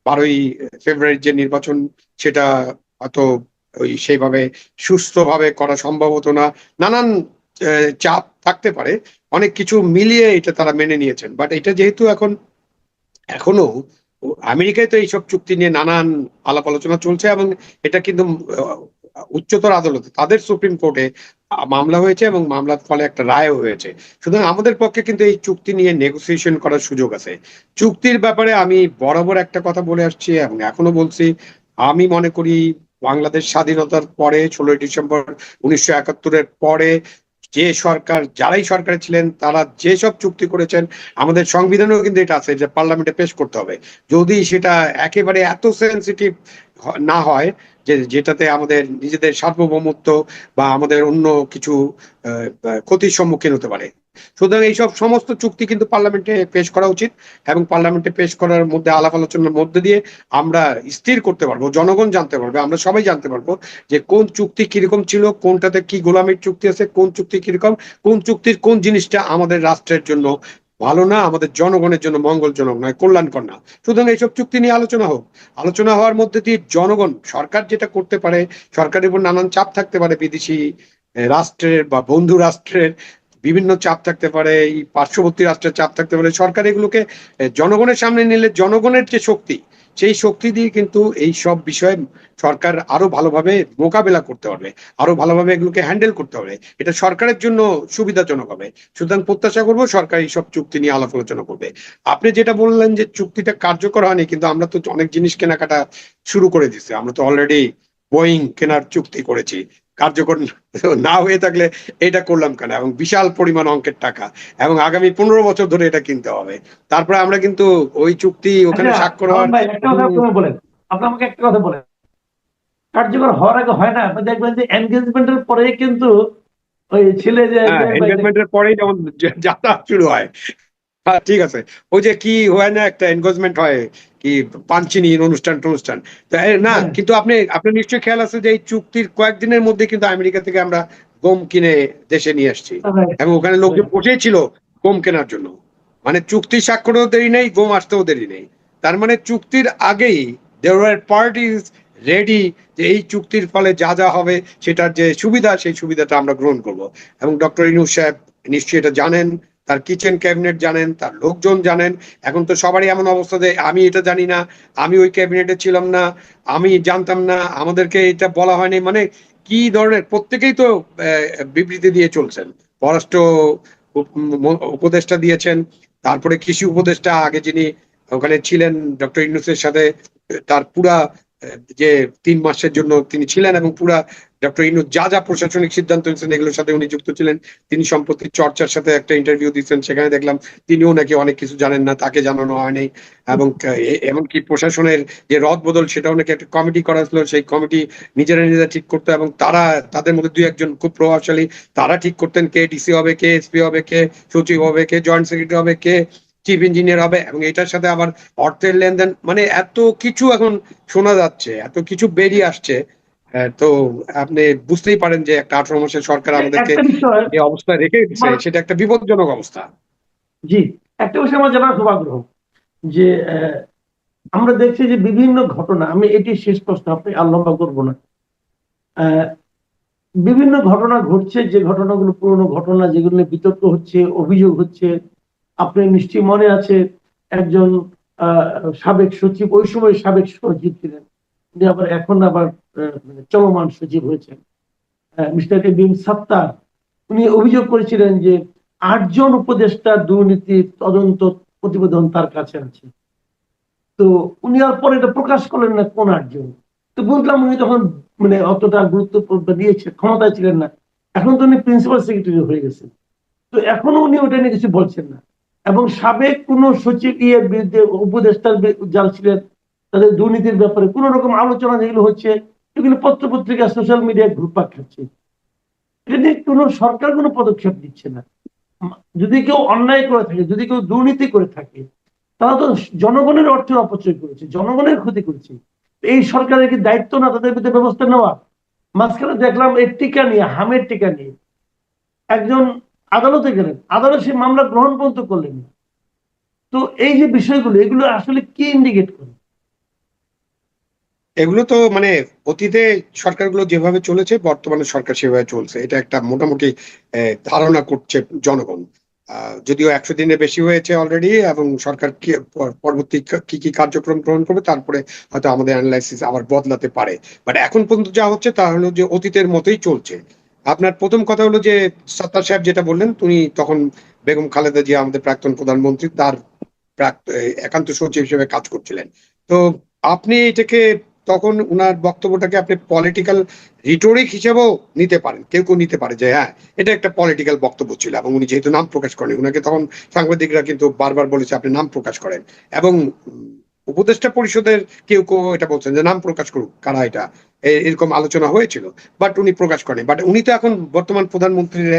12ই ফেব্রুয়ারি যে নির্বাচন, সেটা হয়তো ওই সেইভাবে সুস্থভাবে করা সম্ভব হতো না। নানান চাপ থাকতে পারে, অনেক কিছু মিলিয়ে এটা তারা মেনে নিয়েছেন। বাট এটা যেহেতু এখনো আমেরিকায় তো এইসব চুক্তি নিয়ে নানান আলাপ আলোচনা চলছে, এবং এটা কিন্তু আহ, উচ্চতর আদালতে, তাদের সুপ্রিম কোর্টে মামলা হয়েছে এবং মামলার ফলে একটা রায়ও হয়েছে। সুতরাং আমাদের পক্ষে কিন্তু এই চুক্তি নিয়ে নেগোসিয়েশন করার সুযোগ আছে। চুক্তির ব্যাপারে আমি বরাবর একটা কথা বলে আসছি এবং এখনো বলছি, আমি মনে করি বাংলাদেশ স্বাধীনতার পরে, 16ই ডিসেম্বর 1971-এর পরে যে সরকার, যারাই সরকারে ছিলেন, তারা যেসব চুক্তি করেছেন, আমাদের সংবিধানেও কিন্তু এটা আছে যে পার্লামেন্টে পেশ করতে হবে। যদি সেটা একেবারে এত সেন্সিটিভ না হয় যে যেটাতে আমাদের নিজেদের সার্বভৌমত্ব বা আমাদের অন্য কিছু ক্ষতির সম্মুখীন হতে পারে। সুতরাং এইসব সমস্ত চুক্তি কিন্তু পার্লামেন্টে পেশ করা উচিত, এবং পার্লামেন্টে পেশ করার মধ্যে আলাপ আলোচনার মধ্যে দিয়ে আমরা স্থির করতে পারবো, জনগণ জানতে পারবে, আমরা সবাই জানতে পারবো যে কোন চুক্তি কিরকম ছিল, কোনটাতে কি গোলামির চুক্তি আছে, কোন চুক্তি কিরকম, কোন চুক্তির কোন জিনিসটা আমাদের রাষ্ট্রের জন্য ভালো না, আমাদের জনগণের জন্য মঙ্গলজনক নয়, কল্যাণকর না। সুতরাং এইসব চুক্তি নিয়ে আলোচনা হোক। আলোচনা হওয়ার মধ্যে দিয়ে জনগণ, সরকার যেটা করতে পারে, সরকারের উপর নানান চাপ থাকতে পারে, বিদেশি রাষ্ট্রের বা বন্ধু রাষ্ট্রের বিভিন্ন চাপ থাকতে পারে, এই পার্শ্ববর্তী রাষ্ট্রের চাপ থাকতে পারে, সরকার এগুলোকে জনগণের সামনে নিলে জনগণের যে শক্তি, সেই শক্তি দিয়ে কিন্তু এই সব বিষয়ে সরকার আরো ভালোভাবে মোকাবেলা করতে পারবে, আরো ভালোভাবে এগুলোকে হ্যান্ডেল করতে হবে। এটা সরকারের জন্য সুবিধাজনক হবে। সুতরাং প্রত্যাশা করবো সরকার এইসব চুক্তি নিয়ে আলাপ আলোচনা করবে। আপনি যেটা বললেন যে চুক্তিটা কার্যকর হয়নি, কিন্তু আমরা তো অনেক জিনিস কেনাকাটা শুরু করে দিচ্ছি। আমরা তো অলরেডি বোয়িং কেনার চুক্তি করেছি, কার্যকর না হয়ে থাকলে এটা করলাম কেন, এবং বিশাল পরিমাণ অঙ্কের টাকা, এবং আগামী 15 বছর ধরে এটা কিনতে হবে। তারপরে আমরা কিন্তু ওই চুক্তি ওখানে আচ্ছা, স্বাক্ষর শাওন হওয়ার ভাই একটা কথা আপনি বলেন, আপনি আমাকে একটা কথা বলেন, কার্যকর হওয়ার আগে হয় না? আপনি দেখবেন যে এনগেজমেন্টের পরে কিন্তু ওই ছেলে যে হ্যাঁ, যে ভাই এনগেজমেন্টের পরেই যেমন যাত্রা শুরু হয়। হ্যাঁ, ঠিক আছে। ওই যে কি হয় না, একটা এনগেজমেন্ট হয়, কি পাঞ্চিনি অনুষ্ঠান টনুষ্ঠান। তা না, হ্যাঁ, কিন্তু আপনার নিশ্চয়ই খেয়াল আছে যে এই চুক্তির কয়েকদিনের মধ্যে কিন্তু আমেরিকা থেকে আমরা গম কিনে দেশে নিয়ে আসছি, রাইট, এবং ওখানে লোকজন রাইট। বসেই ছিল গম কেনার জন্য। মানে চুক্তি স্বাক্ষরেও দেরি নেই, গম আসতেও দেরি নেই। তার মানে চুক্তির আগেই দেয়ার ওয়ার পার্টিজ রেডি, যে এই চুক্তির ফলে যা যা হবে, সেটার যে সুবিধা, সেই সুবিধাটা আমরা গ্রহণ করব। এবং ডক্টর ইউনূস সাহেব নিশ্চয়ই এটা জানেন, তার কিচেন ক্যাবিনেট জানেন, তার লোকজন জানেন। এখন তো সবারই এমন অবস্থা যে আমি এটা জানি না, আমি ওই ক্যাবিনেটে ছিলাম না, আমি জানতাম না, আমাদেরকে এটা বলা হয়নি। মানে কি ধরনের, প্রত্যেকেই তো বিবৃতি দিয়ে চলছেন। পররাষ্ট্র উপদেষ্টা দিয়েছেন, তারপরে কৃষি উপদেষ্টা আগে যিনি ওখানে ছিলেন ডক্টর ইউনূসের সাথে, তার পুরা যে 3 মাসের জন্য তিনি ছিলেন, এবং পুরা ডক্টর ইউনূস যা যা প্রশাসনিক সিদ্ধান্ত নিয়েছেন এগুলোর সাথে উনি যুক্ত ছিলেন। তিনি সম্প্রতি চর্চার সাথে একটা ইন্টারভিউ দিচ্ছেন, সেখানে দেখলাম তিনিও নাকি অনেক কিছু জানেন না, তাকে জানানো হয়নি। এবং এমনকি প্রশাসনের যে রদ বদল, সেটাও নাকি একটা কমিটি করা ছিল, সেই কমিটি নিজেরা নিজেরা ঠিক করতো, এবং তারা, তাদের মধ্যে 2-1 জন খুব প্রভাবশালী, তারা ঠিক করতেন কে ডিসি হবে, কে এসপি হবে, কে সচিব হবে, কে জয়েন্ট সেক্রেটারি হবে, কে চিফ ইঞ্জিনিয়ার হবে। এবং এটার সাথে আবার অর্থের লেনদেন, মানে এত কিছু এখন শোনা যাচ্ছে, এত কিছু বেরিয়ে আসছে। তো আপনি বুঝতেই পারেন যে একটা 18 মাসের সরকার আমাদেরকে একটা বিষয় যে অবস্থায় রেখে দিচ্ছে আমার- সেটা একটা বিপজ্জনক অবস্থা। জি, একটা বিষয় আমার জানার খুব আগ্রহ যে আমরা দেখছি যে বিভিন্ন ঘটনা, আমি এটি শেষ প্রশ্ন, আপনি আর লম্বা করবো না। আহ, বিভিন্ন ঘটনা ঘটছে, যে ঘটনাগুলো পুরনো ঘটনা, যেগুলো নিয়ে বিতর্ক হচ্ছে, অভিযোগ হচ্ছে। আপনার নিশ্চয়ই মনে আছে একজন আহ, সাবেক সচিব, ওই সময় সাবেক সচিব ছিলেন, উনি আবার এখন আবার মানে চলমান সচিব হয়েছেন, মিস্টার এবিএম সাত্তার। উনি অভিযোগ করেছিলেন যে 8 জন উপদেষ্টা দুর্নীতি তদন্ত প্রতিবেদন তার কাছে আছে। তো উনি আর পরে এটা প্রকাশ করলেন না কোন 8 জন। তো বুঝলাম উনি তখন মানে অতটা গুরুত্ব দিয়েছে, ক্ষমতায় ছিলেন না। এখন তো উনি প্রিন্সিপাল সেক্রেটারি হয়ে গেছেন, তো এখনো উনি ওটা নিয়ে কিছু বলছেন না। এবং সাবেক কোন সচিব ইয়ের বিরুদ্ধে, উপদেষ্টার যারা ছিলেন, তাদের দুর্নীতির ব্যাপারে কোন রকম আলোচনা যেগুলো হচ্ছে, এগুলো পত্র পত্রিকা সোশ্যাল মিডিয়ায় ঘুরপাক খাচ্ছে। এটা নিয়ে কোনো সরকার কোনো পদক্ষেপ নিচ্ছে না। যদি কেউ অন্যায় করে থাকে, যদি কেউ দুর্নীতি করে থাকে, তারা তো জনগণের অর্থের অপচয় করেছে, জনগণের ক্ষতি করেছে। এই সরকারের কি দায়িত্ব না তাদের বিরুদ্ধে ব্যবস্থা নেওয়া? মাঝখানে দেখলাম এই টিকা নিয়ে, হামের টিকা নিয়ে একজন আদালতে গেলেন, আদালত সেই মামলা গ্রহণ পর্যন্ত করলেন না। তো এই যে বিষয়গুলো, এগুলো আসলে কি ইন্ডিকেট করে? এগুলো তো মানে অতীতে সরকারগুলো যেভাবে চলেছে বর্তমানে সরকার সেভাবে চলছে, এটা একটা মোটামুটি ধারণা করছে জনগণ। যদিও 100 দিনের বেশি হয়েছে অলরেডি, এবং সরকার পরবর্তী কি কি কার্যক্রম গ্রহণ করবে তারপরে হয়তো আমাদের অ্যানালাইসিস আবার বদলাতে পারে। বাট এখন পর্যন্ত যা হচ্ছে তা হলো যে অতীতের মতোই চলছে। আপনার প্রথম কথা হলো যে সত্তার সাহেব যেটা বললেন, তুমি তখন বেগম খালেদা জিয়া আমাদের প্রাক্তন প্রধানমন্ত্রী, তার একান্ত সচিব হিসেবে কাজ করছিলেন। তো আপনি এটাকে তখন উনার বক্তব্যটাকে আপনি পলিটিক্যাল রিটোরিক হিসেবেও নিতে পারেন, কেউ কেউ নিতে পারে যে হ্যাঁ এটা একটা পলিটিক্যাল বক্তব্য ছিল, এবং উনি যেহেতু নাম প্রকাশ করেন, উনাকে তখন সাংবাদিকরা কিন্তু বারবার বলেছে আপনি নাম প্রকাশ করেন। এবং উপদেষ্টা পরিষদের কেউ কেউ এটা বলছেন যে নাম প্রকাশ করুক কারা এটা, এরকম আলোচনা হয়েছিল। বাট উনি প্রকাশ করেন। বাট উনি তো এখন বর্তমান প্রধানমন্ত্রীর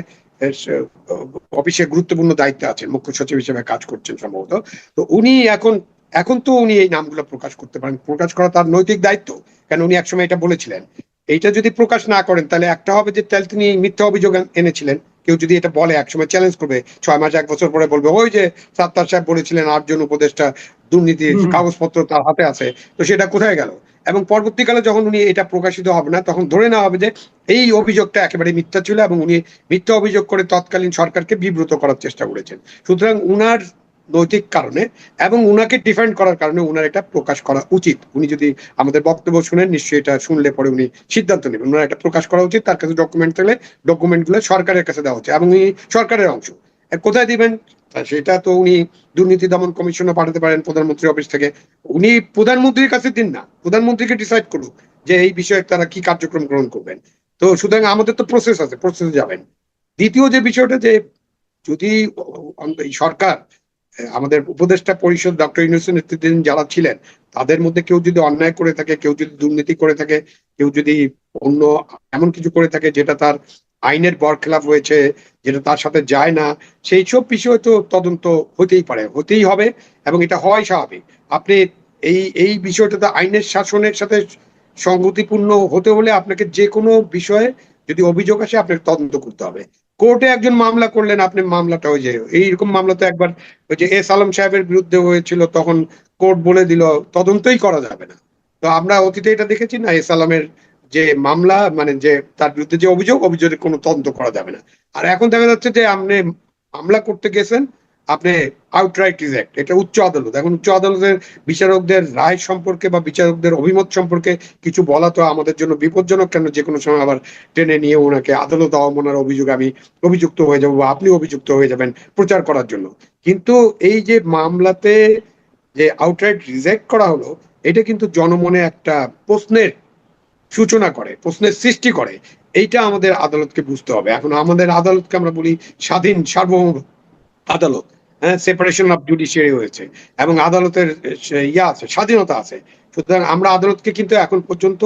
অফিসে গুরুত্বপূর্ণ দায়িত্বে আছেন, মুখ্য সচিব হিসেবে কাজ করছেন সম্ভবত। তো উনি এখন এখন তো উনি এই নামগুলো প্রকাশ করতে পারেন, প্রকাশ করা তার নৈতিক দায়িত্ব। কেন উনি একসময় এটা বলেছিলেন। এইটা যদি প্রকাশ না করেন তাহলে একটা হবে যে তাহলে তিনি মিথ্যা অভিযোগ এনেছিলেন। কেউ যদি এটা বলে একসময় চ্যালেঞ্জ করবে, 6 মাস 1 বছর পরে বলবে ওই যে সাত্তার সাহেব বলেছিলেন 8 জন উপদেষ্টা দুর্নীতির হম। কাগজপত্র তার হাতে আছে, তো সেটা কোথায় গেল? এবং পরবর্তীকালে যখন উনি এটা প্রকাশিত হবে না তখন ধরে নেওয়া হবে যে এই অভিযোগটা একেবারে মিথ্যা ছিল, এবং উনি মিথ্যা অভিযোগ করে তৎকালীন সরকারকে বিব্রত করার চেষ্টা করেছেন। সুতরাং উনার নৈতিক কারণে এবং উনাকে ডিফেন্ড করার কারণে উনার এটা প্রকাশ করা উচিত। উনি যদি আমাদের বক্তব্য শুনেন, নিশ্চয়ই এটা শুনলে পরে উনি সিদ্ধান্ত নেবেন। উনার এটা প্রকাশ করা উচিত। তার কাছে ডকুমেন্ট থাকলে ডকুমেন্ট গুলো সরকারের কাছে দেওয়া উচিত, এবং উনি সরকারের অংশ। কোথায় দিবেন সেটা তো উনি দুর্নীতি দমন কমিশনে পাঠাতে পারেন প্রধানমন্ত্রী অফিস থেকে। উনি প্রধানমন্ত্রীর কাছে দিন না, প্রধানমন্ত্রীকে ডিসাইড করুক যে এই বিষয়ে তারা কি কার্যক্রম গ্রহণ করবেন। তো সুতরাং আমাদের তো প্রসেস আছে, প্রসেসে যাবেন। দ্বিতীয় যে বিষয়টা যে যদি এই সরকার, আমাদের উপদেষ্টা পরিষদ ডক্টর ইউনূসের নেতৃত্বাধীন যারা ছিলেন, তাদের মধ্যে কেউ যদি অন্যায় করে থাকে, কেউ যদি দুর্নীতি করে থাকে, কেউ যদি অন্য এমন কিছু করে থাকে যেটা তার আইনের বরখেলাপ হয়েছে, যেটা তার সাথে যায় না, সেই সব বিষয় তো তদন্ত হতেই পারে, হতেই হবে, এবং এটা হয় স্বাভাবিক। আপনি এই বিষয়টাতে আইনের শাসনের সাথে সংগতিপূর্ণ হতে হলে আপনাকে যে কোনো বিষয়ে যদি অভিযোগ আসে আপনাকে তদন্ত করতে হবে। কোর্টে একজন মামলা করলেন, আপনি মামলাটা ওই যে এইরকম মামলা তো একবার ওই যে এস আলম সাহেবের বিরুদ্ধে হয়েছিল, তখন কোর্ট বলে দিল তদন্তই করা যাবে না। তো আমরা অতীতে এটা দেখেছি না, এস আলমের যে মামলা, মানে যে তার বিরুদ্ধে যে অভিযোগের কোনো তদন্ত করা যাবে না। আর এখন দেখা যাচ্ছে যে আপনি মামলা করতে গেছেন, আপনি আউটরাইট রিজেক্ট, এটা উচ্চ আদালত। এখন উচ্চ আদালতের বিচারকদের রায় সম্পর্কে বা বিচারকদের অভিমত সম্পর্কে কিছু বলা তো আমাদের জন্য বিপজ্জনক। কেন যে কোনো সময় আবার টেনে নিয়ে ওনাকে আদালত অবমাননার অভিযোগ আমি অভিযুক্ত হয়ে যাবো বা আপনি অভিযুক্ত হয়ে যাবেন প্রচার করার জন্য। কিন্তু এই যে মামলাতে যে আউটরাইট রিজেক্ট করা হলো, এটা কিন্তু জনমনে একটা প্রশ্নের সূচনা করে, প্রশ্নের সৃষ্টি করে। এইটা আমাদের আদালতকে বুঝতে হবে। এখন আমাদের আদালতকে আমরা বলি স্বাধীন সার্বভৌম আদালত, হ্যাঁ, সেপারেশন অফ জুডিশিয়ারি হয়েছে, এবং আদালতের ইয়া আছে, স্বাধীনতা আছে। সুতরাং আমরা আদালতকে কিন্তু এখন পর্যন্ত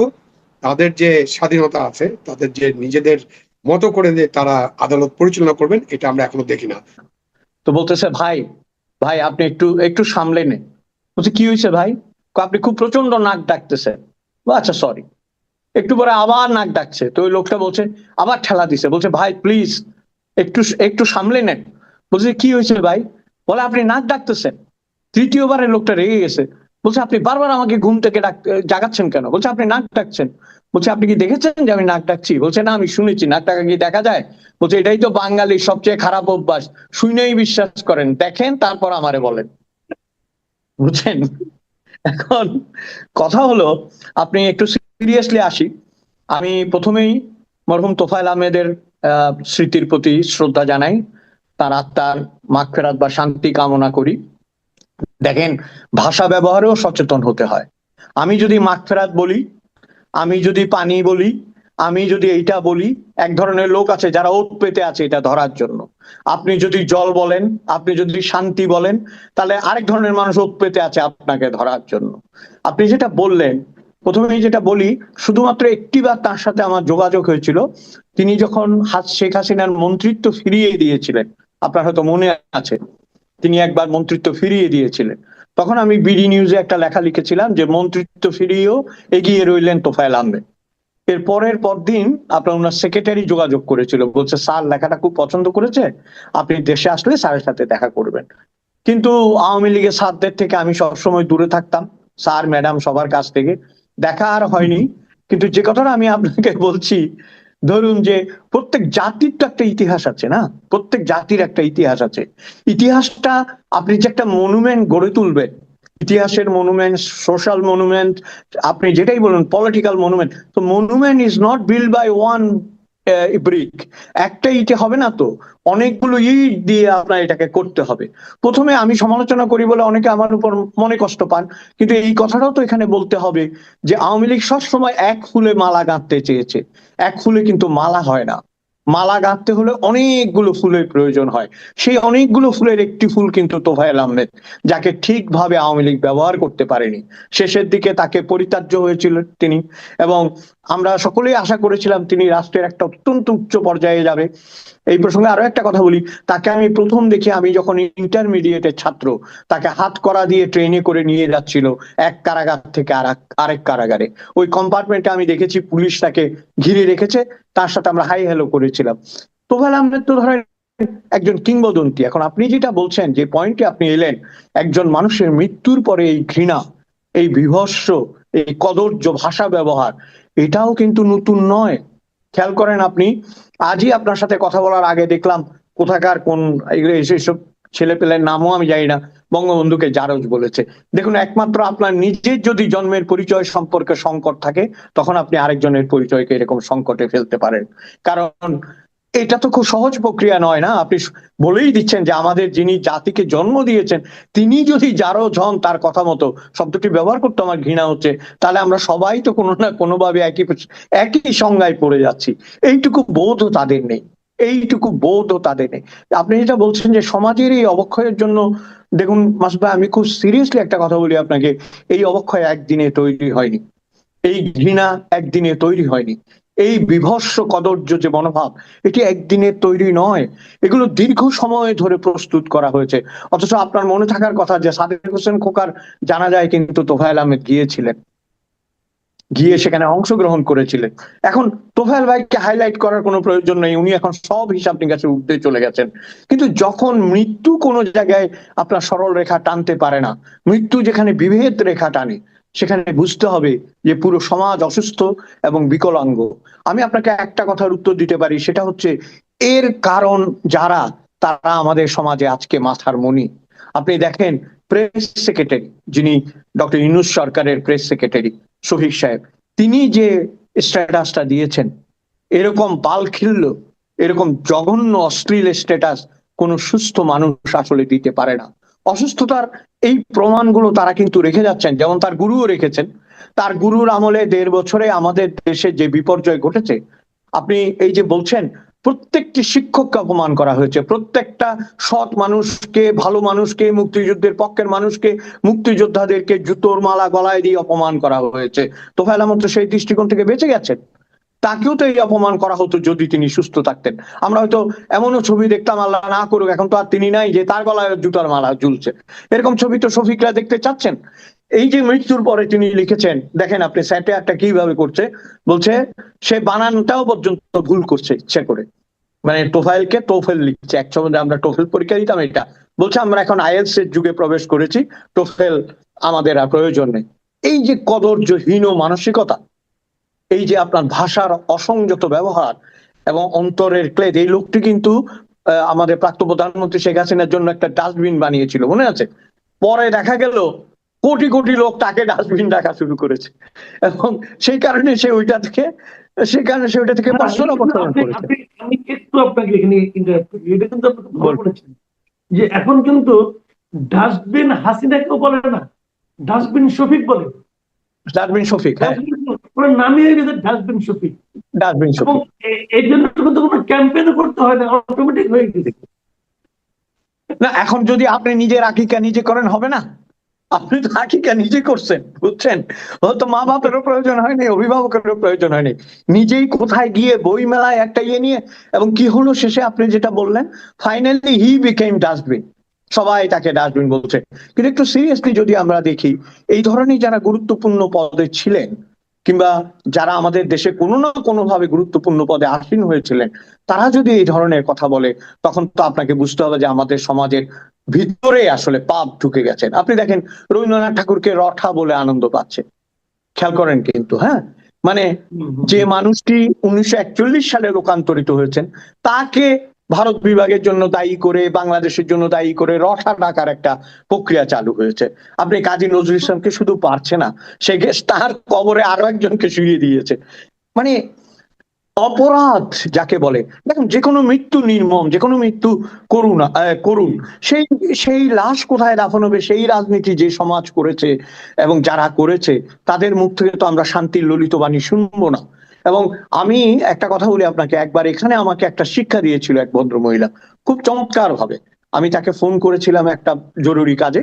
তাদের যে স্বাধীনতা আছে, তাদের যে নিজেদের মতো করে যে তারা আদালত পরিচালনা করবেন, এটা আমরা এখনো দেখি না। তো বলতেছে ভাই, ভাই আপনি একটু একটু সামলে নেন। বলছে কি হয়েছে ভাই? আপনি খুব প্রচন্ড নাক ডাকতেছেন। আচ্ছা সরি। একটু পরে আবার নাক ডাকছে, তো ওই লোকটা বলছে, আবার ঠেলা দিছে, বলছে ভাই প্লিজ একটু একটু সামলে নেন। বলছে কি হয়েছে ভাই? বলে আপনি নাক ডাকতেছেন। তৃতীয়বারের লোকটা রেগে গেছে, বলছে আপনি বারবার আমাকে ঘুম থেকে জাগাচ্ছেন কেন? বলছে আপনি নাক ডাকছেন। বলছে আপনি কি দেখেছেন যে আমি নাক ডাকছি? বলছে না, আমি শুনেছি। নাক ডাকা কি দেখা যায়? বলছে এটাই তো বাঙালির সবচেয়ে খারাপ অভ্যাস, শুনেই বিশ্বাস করেন, দেখেন তারপর আমারে বলেন। বুঝছেন? এখন কথা হলো, আপনি একটু সিরিয়াসলি আসি। আমি প্রথমেই মরহুম তোফায়েল আহমেদের স্মৃতির প্রতি শ্রদ্ধা জানাই, তার আত্মার মাগফিরাত বা শান্তি কামনা করি। দেখেন, ভাষা ব্যবহারেও সচেতন হতে হয়। আমি যদি মাগফিরাত বলি, আমি যদি পানি বলি, আমি যদি এইটা বলি, এক ধরনের লোক আছে যারা ওত পেতে আছে এটা ধরার জন্য। আপনি যদি জল বলেন, আপনি যদি শান্তি বলেন, তাহলে আরেক ধরনের মানুষ ওত পেতে আছে আপনাকে ধরার জন্য। আপনি যেটা বললেন, প্রথমেই যেটা বলি, শুধুমাত্র একটিবার তার সাথে আমার যোগাযোগ হয়েছিল, তিনি যখন শেখ হাসিনার মন্ত্রিত্ব ফিরিয়ে দিয়েছিলেন, আপনার হয়তো মনে আছে, তিনি একবার মন্ত্রিত্ব ফিরিয়ে দিয়েছিলেন। তখন আমি বিডি নিউজে একটা লেখা লিখেছিলাম যে মন্ত্রিত্ব ফিরিয়েও এগিয়ে রইলেন তোফায়েল আহমেদ। এর পরের পরদিন আপনার ওনার সেক্রেটারি যোগাযোগ করেছিল, বলছে স্যার লেখাটা খুব পছন্দ করেছে, আপনি দেশে আসলে স্যারের সাথে দেখা করবেন। কিন্তু আওয়ামী লীগের স্যারদের থেকে আমি সবসময় দূরে থাকতাম, স্যার ম্যাডাম সবার কাছ থেকে দেখা আর হয়নি। কিন্তু যে কথাটা আমি আপনাকে বলছি, ধরুন যে প্রত্যেক জাতির তো একটা ইতিহাস আছে না, প্রত্যেক জাতির একটা ইতিহাস আছে। ইতিহাসটা আপনি যে একটা মনুমেন্ট গড়ে তুলবেন, ইতিহাসের মনুমেন্ট, সোশ্যাল মনুমেন্ট, আপনি যেটাই বলুন, পলিটিক্যাল মনুমেন্ট, তো monument is not build by one brick. একটা ইটে হবে না তো, অনেকগুলো ইট দিয়ে আপনার এটাকে করতে হবে। প্রথমে আমি সমালোচনা করি বলে অনেকে আমার উপর মনে কষ্ট পান, কিন্তু এই কথাটাও তো এখানে বলতে হবে যে আওয়ামী লীগ সবসময় এক ফুলে মালা গাঁথতে চেয়েছে। এক ফুলে কিন্তু মালা হয় না, মালা গাঁথতে হলে অনেকগুলো ফুলের প্রয়োজন হয়। সেই অনেকগুলো ফুলের একটি ফুল কিন্তু তোফায়েল আহমেদ, যাকে ঠিকভাবে আওয়ামী লীগ ব্যবহার করতে পারেনি। শেষের দিকে তাকে পরিত্যাজ্য হয়েছিল তিনি, এবং আমরা সকলেই আশা করেছিলাম তিনি রাষ্ট্রের একটা অত্যন্ত উচ্চ পর্যায়ে যাবে। এই প্রসঙ্গে আরো একটা কথা বলি, তাকে আমি প্রথম দেখি, আমি যখন ইন্টারমিডিয়েটের ছাত্র, তাকে হাত করা দিয়ে ট্রেনে করে নিয়ে যাচ্ছিল এক কারাগার থেকে আরেক কারাগারে। ওই কম্পার্টমেন্টে আমি দেখেছি পুলিশ তাকে ঘিরে রেখেছে, তার সাথে আমরা হাই হ্যালো করেছিলাম। তোফায়েল আহমেদ তো ধরেন একজন কিংবদন্তি। এখন আপনি যেটা বলছেন, যে পয়েন্টে আপনি এলেন, একজন মানুষের মৃত্যুর পরে এই ঘৃণা, এই বিভৎস, এই কদর্য ভাষা ব্যবহার, এটাও কিন্তু নতুন নয়। খেয়াল করেন আপনি, আজই আপনার সাথে কথা বলার আগে দেখলাম কোথাকার কোন এসব ছেলে পেলের নামও আমি জানি না, বঙ্গবন্ধুকে জারজ বলেছে। দেখুন, একমাত্র আপনার নিজের যদি জন্মের পরিচয় সম্পর্কে সংকট থাকে, তখন আপনি আরেকজনের পরিচয়কে এরকম সংকটে ফেলতে পারেন। কারণ এটা তো খুব সহজ প্রক্রিয়া নয় না। আপনি বলেই দিচ্ছেন যে আমাদের যিনি জাতিকে জন্ম দিয়েছেন, তিনি যদি জারজ হন, তার কথা মতো শব্দটি ব্যবহার করতে আমার ঘৃণা হচ্ছে, তাহলে আমরা সবাই তো কোনো না কোনো ভাবে একই সংজ্ঞায় পড়ে যাচ্ছি। এইটুকু বোধও তাদের নেই, এইটুকু বোধও তাদের নেই। আপনি যেটা বলছেন যে সমাজের এই অবক্ষয়ের জন্য, দেখুন মাসুদ ভাই, আমি খুব সিরিয়াসলি একটা কথা বলি আপনাকে, এই অবক্ষয় একদিনে তৈরি হয়নি, এই ঘৃণা একদিনে তৈরি হয়নি, এই বিভৎস কদর্য যে মনোভাব, এটি একদিনের তৈরি নয়, এগুলো দীর্ঘ সময় ধরে প্রস্তুত করা হয়েছে। অথচ আপনার মনে থাকার কথা যে সাদেক হোসেন খোকার জানাজায় কিন্তু তোফায়েল আহমেদ গিয়েছিলেন, গিয়ে সেখানে অংশগ্রহণ করেছিলেন। এখন তোফায়েল ভাইকে হাইলাইট করার কোনো প্রয়োজন নেই, উনি এখন সব হিসাব নিকাশের ঊর্ধ্বে চলে গেছেন। কিন্তু যখন মৃত্যু কোনো জায়গায় আপনার সরল রেখা টানতে পারে না, মৃত্যু যেখানে বিভেদ রেখা টানে, সেখানে বুঝতে হবে যে পুরো সমাজ অসুস্থ এবং বিকলাঙ্গ। আমি আপনাকে একটা কথার উত্তর দিতে পারি, সেটা হচ্ছে এর কারণ যারা, তারা আমাদের সমাজে আজকে মাথার মণি। আপনি দেখেন, প্রেস সেক্রেটারি, যিনি ডক্টর ইউনূস সরকারের প্রেস সেক্রেটারি শফিক সাহেব, তিনি যে স্ট্যাটাসটা দিয়েছেন, এরকম বালখিল্য, এরকম জঘন্য অশ্লীল স্ট্যাটাস কোন সুস্থ মানুষ আসলে দিতে পারে না। অসুস্থতার এই প্রমাণগুলো তারা কিন্তু রেখে যাচ্ছেন, যেমন তার গুরুও রেখেছেন। তার গুরুর আমলে 1.5 বছরে আমাদের দেশে যে বিপর্যয় ঘটেছে, আপনি এই যে বলছেন প্রত্যেকটি শিক্ষককে অপমান করা হয়েছে, প্রত্যেকটা সৎ মানুষকে, ভালো মানুষকে, মুক্তিযুদ্ধের পক্ষের মানুষকে, মুক্তিযোদ্ধাদেরকে জুতোর মালা গলায় দিয়ে অপমান করা হয়েছে। তোফায়েল আহমেদ তো সেই দৃষ্টিকোণ থেকে বেঁচে গেছেন। তাকেও তো এই অপমান করা হতো যদি তিনি সুস্থ থাকতেন। আমরা হয়তো এমনও ছবি দেখতাম, আল্লাহ না করুক এখন তো আর তিনি নাই, যে তার গলায় জুতার মালা ঝুলছে, এরকম ছবি তো শফিকরা দেখতে চাচ্ছেন। এই যে মৃত্যুর পরে তিনি লিখেছেন, দেখেন আপনি স্যাটারটা কিভাবে করছে, বলছে সে বানানটাও পর্যন্ত ভুল করছে ইচ্ছে করে, মানে টোফাইলকে টোফেল লিখছে। এক সময় আমরা টোফেল পরীক্ষা দিতাম, এটা বলছে আমরা এখন আইএলটিএস এর যুগে প্রবেশ করেছি, টোফেল আমাদের আর প্রয়োজন নেই। এই যে কদর্যহীন মানসিকতা, এই যে আপনার ভাষার অসংযত ব্যবহার এবং অন্তরের ক্লেদ, এই লোকটি কিন্তু আমাদের প্রাক্তন প্রধানমন্ত্রী শেখ হাসিনার জন্য একটা ডাস্টবিন বানিয়েছিল, মনে আছে? পরে দেখা গেল কোটি কোটি লোক তাকে ডাস্টবিন ডাকা শুরু করেছে, এবং সেই কারণে সে ওইটা থেকে পড়াশোনা করেছে। আমি একটু আপনাকে এখানে ইন্টারাপ্ট করি, এটা কিন্তু আপনি খুব ভালো বলেছেন যে এখন কিন্তু ডাস্টবিন হাসিনাকেও বলে না, ডাস্টবিন শফিক বলে। ডাস্টবিন শফিক, হ্যাঁ, ওনার নামই হয়ে গেছে ডাস্টবিন শফিক। ডাস্টবিন এবং শফিক। এই জন্য কিন্তু কোনো ক্যাম্পেইনও করতে হয় না, অটোমেটিক হয়ে গেছে। না, এখন যদি আপনি নিজের আকিকা নিজে করেন হবে না? আপনি তো আকিকা নিজে করছেন, বুঝছেন? হয়তো মা বাপেরও প্রয়োজন হয়নি, অভিভাবকেরও প্রয়োজন হয়নি, নিজেই কোথায় গিয়ে বই মেলায় একটা ইয়ে নিয়ে, এবং কি হলো শেষে আপনি যেটা বললেন, ফাইনালি হি বিকেম ডাস্টবিন, সবাই তাকে ডাস্টবিন বলছে। কিন্তু একটু সিরিয়াসলি যদি আমরা দেখি, এই ধরনের যারা গুরুত্বপূর্ণ পদে ছিলেন, কিংবা যারা আমাদের দেশে কোনো না কোনো ভাবে গুরুত্বপূর্ণ পদে আসীন হয়েছিলেন, তারা যদি এই ধরনের কথা বলে, তখন তো আপনাকে বুঝতে হবে যে আমাদের সমাজের ভিতরে আসলে পাপ ঢুকে গেছেন। আপনি দেখেন রবীন্দ্রনাথ ঠাকুরকে রঠা বলে আনন্দ পাচ্ছে, খেয়াল করেন কিন্তু, হ্যাঁ, মানে যে মানুষটি 1941 সালে লোকান্তরিত হয়েছেন, তাকে ভারত বিভাগের জন্য দায়ী করে, বাংলাদেশের জন্য দায়ী করে রঠা ডাকার একটা প্রক্রিয়া চালু হয়েছে। আপনি কাজী নজরুল ইসলামকে শুধু পারছে না, সে তার কবরে আরো একজনকে শুইয়ে দিয়েছে। মানে অপরাধ যাকে বলে, দেখুন যে কোনো মৃত্যু নির্মম, যে কোনো মৃত্যু করুন, সেই সেই লাশ কোথায় দাফন হবে, সেই রাজনীতি যে সমাজ করেছে এবং যারা করেছে, তাদের মুখ থেকে তো আমরা শান্তির ললিত বাণী শুনবো না। এবং আমি একটা কথা বলি আপনাকে, একবার এখানে আমাকে একটা শিক্ষা দিয়েছিল এক ভদ্র মহিলা, খুব চমৎকার ভাবে। আমি তাকে ফোন করেছিলাম একটা জরুরি কাজে,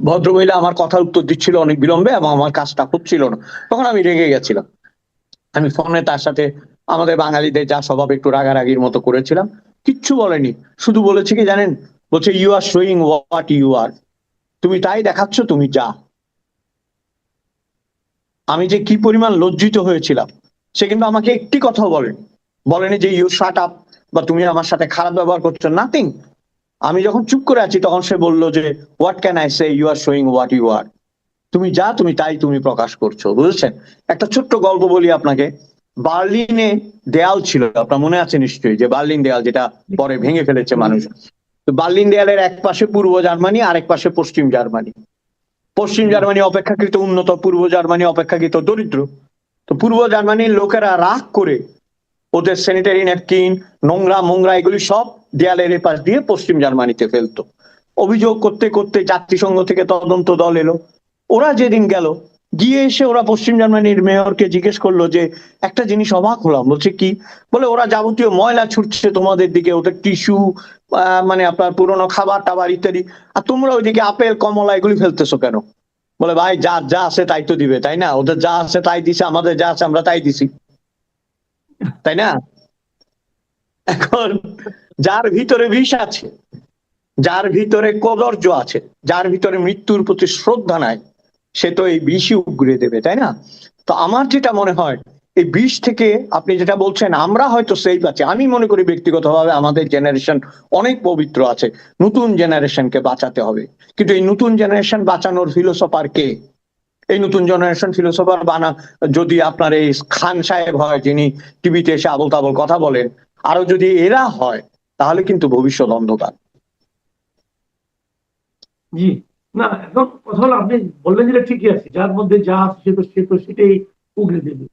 ভদ্রমহিলা আমার কথার উত্তর দিচ্ছিল অনেক বিলম্বে এবং আমার কাজটা হচ্ছিল না, তখন আমি রেগে গেছিলাম। আমি ফোনে তার সাথে আমাদের বাঙালিদের যা স্বভাব একটু রাগারাগির মতো করেছিলাম, কিচ্ছু বলেনি, শুধু বলেছে কি জানেন, বলছে you are showing what you are, তুমি তাই দেখাচ্ছ, তুমি যা। আমি যে কি পরিমাণ লজ্জিত হয়েছিলাম, সে কিন্তু আমাকে একটি কথাও বলেনি যে ইউ শাট আপ বা তুমি আমার সাথে খারাপ ব্যবহার করছো, নাথিং। আমি যখন চুপ করে আছি তখন সে বললো যে what can I say, you are showing what you are, তুমি যা, তুমি তাই তুমি প্রকাশ করছো, বুঝেছেন? একটা ছোট্ট গল্প বলি আপনাকে। বার্লিনে দেয়াল ছিল, আপনার মনে আছে নিশ্চয়ই, যে বার্লিন দেয়াল যেটা পরে ভেঙে ফেলেছে মানুষ। তো বার্লিন দেয়ালের এক পাশে পূর্ব জার্মানি, আরেক পাশে পশ্চিম জার্মানি। পশ্চিম জার্মানি অপেক্ষাকৃত উন্নত, পূর্ব জার্মানি অপেক্ষাকৃত দরিদ্র। তো পূর্ব জার্মানির লোকেরা রাগ করে ওদের স্যানিটারি ন্যাপকিন, নোংরা এগুলি সব দেয়ালের পাশ দিয়ে পশ্চিম জার্মানিতে ফেলতো। অভিযোগ করতে করতে জাতিসংঘ থেকে তদন্ত দল এলো। ওরা যেদিন গিয়ে এসে ওরা পশ্চিম জার্মানির মেয়রকে জিজ্ঞেস করলো যে একটা জিনিস অবাক হলাম, বলছে কি, বলে ওরা যাবতীয় ময়লা ছুটছে তোমাদের দিকে, ওদের টিস্যু, মানে আপনার পুরোনো খাবার টাবার ইত্যাদি, আর তোমরা ওইদিকে আপেল কমলা এগুলি ফেলতেছো কেন? বলে ভাই যা যা আছে তাই তো দিবে, তাই না? ওদের যা আছে তাই দিছে, আমাদের যা আছে আমরা তাই দিছি, তাই না? এখন যার ভিতরে বিষ আছে, যার ভিতরে কদর্য আছে, যার ভিতরে মৃত্যুর প্রতি শ্রদ্ধা নাই, সে তো এই বিষই উগরে দেবে, তাই না? তো আমার যেটা মনে হয়, এই বিষ থেকে আপনি যেটা বলছেন, আমরা হয়তো সেফ আছি, আমি মনে করি ব্যক্তিগতভাবে আমাদের জেনারেশন অনেক পবিত্র আছে, নতুন জেনারেশনকে বাঁচাতে হবে। কিন্তু এই নতুন জেনারেশন বাঁচানোর ফিলোসফার কে? এই নতুন জেনারেশন ফিলোসফার যদি আপনার এই খান সাহেব হয়, যিনি টিভিতে এসে আবল তাবল কথা বলেন, আরো যদি এরা হয়, তাহলে কিন্তু ভবিষ্যৎ অন্ধকার। জি, না এখন কথা হলো, আপনি বললেন যেটা ঠিকই আছে, যার মধ্যে যা আছে সে তো সেটাই উগড়ে দেবে,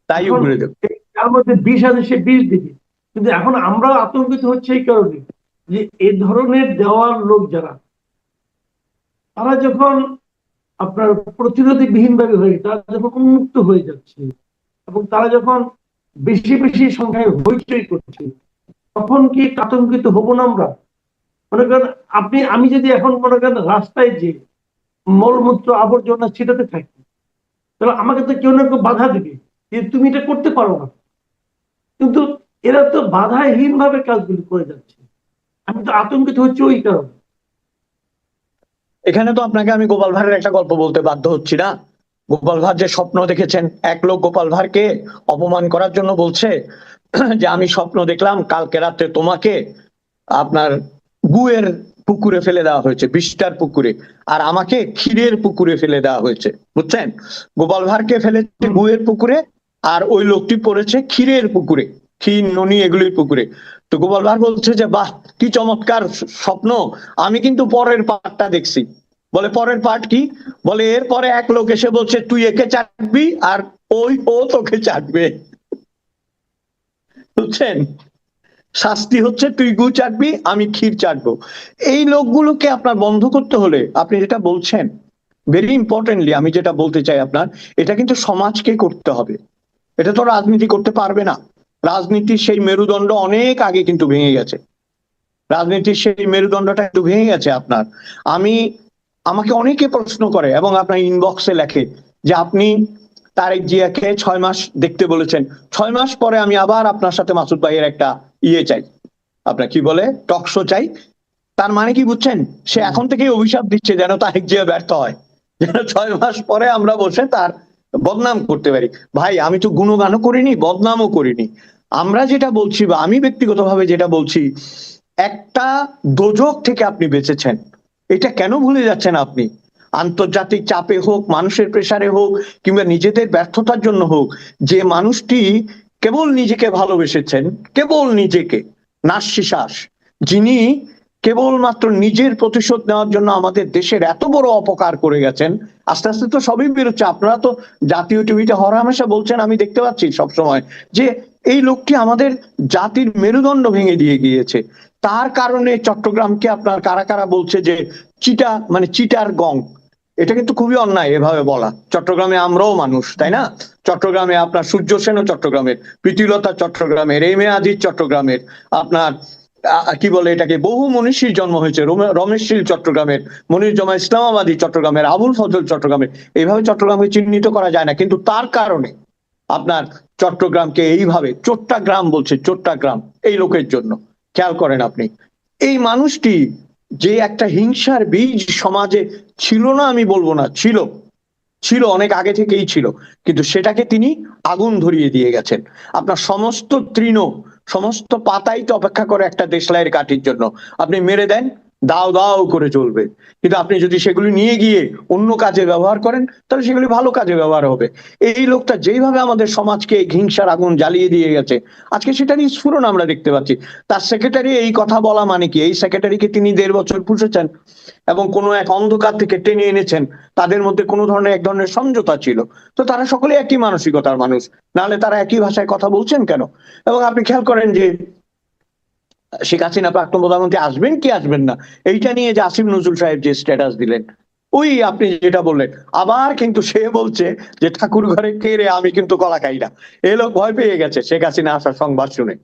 তাই উগড়ে দেবে। যার মধ্যে বিষ আছে সে বিষ দেবে। কিন্তু এখন আমরা আতঙ্কিত হচ্ছে এই কারণে যে এই ধরনের দেওয়ার লোক যারা, তারা যখন আপনার প্রতিরোধী বিহীন ভাবে হয়ে, তারা যখন উন্মুক্ত হয়ে যাচ্ছে এবং তারা যখন বেশি বেশি সংখ্যায় হইচই করছে, তখন কি আতঙ্কিত হব না আমরা? মনে করেন আমি যদি এখন মনে করেন রাস্তায় যে মলমূত্র আবর্জনা ছিটাতে থাকি, তাহলে আমাকে তো কেউ না কেউ বাধা দিবে, যে তুমি এটা করতে পারো না, কিন্তু এরা তো বাধাহীন ভাবে কাজগুলি করে যাচ্ছে। আমি তো আতঙ্কিত হচ্ছি ওই কারণে। এখানে তো আপনাকে আমি গোপাল ভাঁড়ের একটা গল্প বলতে বাধ্য হচ্ছি না? গোপাল ভাঁড় যে স্বপ্ন দেখেছেন, এক লোক গোপাল ভাঁড়কে অপমান করার জন্য বলছে যে আমি স্বপ্ন দেখলাম কালকে রাতে তোমাকে আপনার গুয়ের পুকুরে ফেলে দেওয়া হয়েছে, বিষটার পুকুরে, আর আমাকে ক্ষীরের পুকুরে ফেলে দেওয়া হয়েছে, বুঝছেন? গোপাল ভাঁড়কে ফেলেছে গুয়ের পুকুরে, আর ওই লোকটি পড়েছে ক্ষীরের পুকুরে, ক্ষীর ননি এগুলির পুকুরে। তো গোপাল ভাঁড় বলছে যে বাহ, কি চমৎকার স্বপ্ন, আমি কিন্তু পরের পার্টটা দেখছি। বলে পরের পার্ট কি? বলে এরপরে এক লোক এসে বলছে তুই একে চাটবি আর ও তোকে চাটবে, বুঝছেন? শাস্তি হচ্ছে তুই গু চাটবি, আমি ক্ষীর চাটবো। এই লোকগুলোকে আপনার বন্ধ করতে হলে আপনি যেটা বলছেন, ভেরি ইম্পর্টেন্টলি আমি যেটা বলতে চাই আপনার, এটা কিন্তু সমাজকে করতে হবে। এটা তো রাজনীতি করতে পারবে না। রাজনীতির সেই মেরুদণ্ড অনেক আগে কিন্তু ভেঙে গেছে। রাজনীতির সেই মেরুদণ্ডটা একটু ভেঙে গেছে আপনার। আমাকে অনেকে প্রশ্ন করে এবং আপনার ইনবক্সে লেখে যে আপনি তারেক জিয়াকে 6 মাস দেখতে বলেছেন, 6 মাস পরে আমি আবার আপনার সাথে মাসুদ ভাইয়ের একটা চাই, আপনার কি বলে টক শো চাই। তার মানে কি বুঝছেন? সে এখন থেকেই অভিশাপ দিচ্ছে যেন তারেক জিয়া ব্যর্থ হয়, যেন 6 মাস পরে আমরা বসে তার বদনাম করতে পারি। ভাই আমি তো গুণগানও করিনি, বদনামও করিনি। আমরা যেটা বলছি বা আমি ব্যক্তিগতভাবে যেটা বলছি, একটা দোজক থেকে আপনি বেঁচেছেন, এটা কেন ভুলে যাচ্ছেন আপনি? আন্তর্জাতিক চাপে হোক, মানুষের প্রেসারে হোক, কিংবা নিজেদের ব্যর্থতার জন্য হোক, যে মানুষটি কেবল নিজেকে ভালোবেসেছেন, কেবল নিজেকে, নার্সিসাস, যিনি কেবলমাত্র নিজের প্রতিশোধ নেওয়ার জন্য আমাদের দেশের এত বড় অপকার করে গেছেন, আস্তে আস্তে তো সবই বেরোচ্ছে। আপনারা তো জাতীয় টিভিতে হরহামেশা বলছেন, আমি দেখতে পাচ্ছি সবসময়, যে এই লোকটি আমাদের জাতির মেরুদণ্ড ভেঙে দিয়ে গিয়েছে। তার কারণে চট্টগ্রামকে আপনার কারা কারা বলছে যে চিটার গং। এটা কিন্তু খুবই অন্যায় এভাবে বলা। চট্টগ্রামে আমরাও মানুষ, তাই না? চট্টগ্রামে আপনার সূর্য সেনও চট্টগ্রামের, প্রীতিলতা চট্টগ্রামের, এম এ আজিজ চট্টগ্রামের, আপনার কি বলে এটাকে, বহু মনীষীর জন্ম হয়েছে, রমেশ শীল চট্টগ্রামের, মনির জমা ইসলামাবাদী চট্টগ্রামের, আবুল ফজল চট্টগ্রামের। এইভাবে চট্টগ্রামকে চিহ্নিত করা যায় না, কিন্তু তার কারণে আপনার চট্টগ্রামকে এইভাবে চট্টগ্রাম বলছে, চট্টগ্রাম এই লোকের জন্য। খেয়াল করেন আপনি, এই মানুষটি যে একটা হিংসার বীজ সমাজে ছিল না আমি বলবো না, ছিল, ছিল অনেক আগে থেকেই ছিল, কিন্তু সেটাকে তিনি আগুন ধরিয়ে দিয়ে গেছেন। আপনার সমস্ত তৃণ, সমস্ত পাতাই তো অপেক্ষা করে একটা দেশলাইয়ের কাঠির জন্য। আপনি মেরে দেন, দাও দাও করে চলবে, কিন্তু আপনি যদি সেগুলি নিয়ে গিয়ে অন্য কাজে ব্যবহার করেন, তাহলে সেগুলি ভালো কাজে ব্যবহার হবে। এই লোকটা যেইভাবে আমাদের সমাজকে হিংসার আগুন জ্বালিয়ে দিয়ে গেছে, আজকে সেটারই স্ফুরণ আমরা দেখতে পাচ্ছি। তার সেক্রেটারি এই কথা বলা মানে কি? এই সেক্রেটারিকে তিনি 1.5 বছর পুষেছেন এবং কোনো এক অন্ধকার থেকে টেনে এনেছেন। তাদের মধ্যে কোনো ধরনের এক ধরনের সমঝোতা ছিল। তো তারা সকলে একই মানসিকতার মানুষ, নাহলে তারা একই ভাষায় কথা বলছেন কেন? এবং আপনি খেয়াল করেন যে শেখ হাসিনা প্রাক্তন প্রধানমন্ত্রী আসবেন কি আসবেন না, এইটা নিয়ে যে আসিফ নজরুল সাহেব যে স্ট্যাটাস দিলেন, ওই আপনি যেটা বললেন, আবার কিন্তু সে বলছে যে ঠাকুর ঘরে কে রে, আমি কিন্তু কলা খাই না। এই লোক ভয় পেয়ে গেছে শেখ হাসিনা আসার সংবাদ শুনে,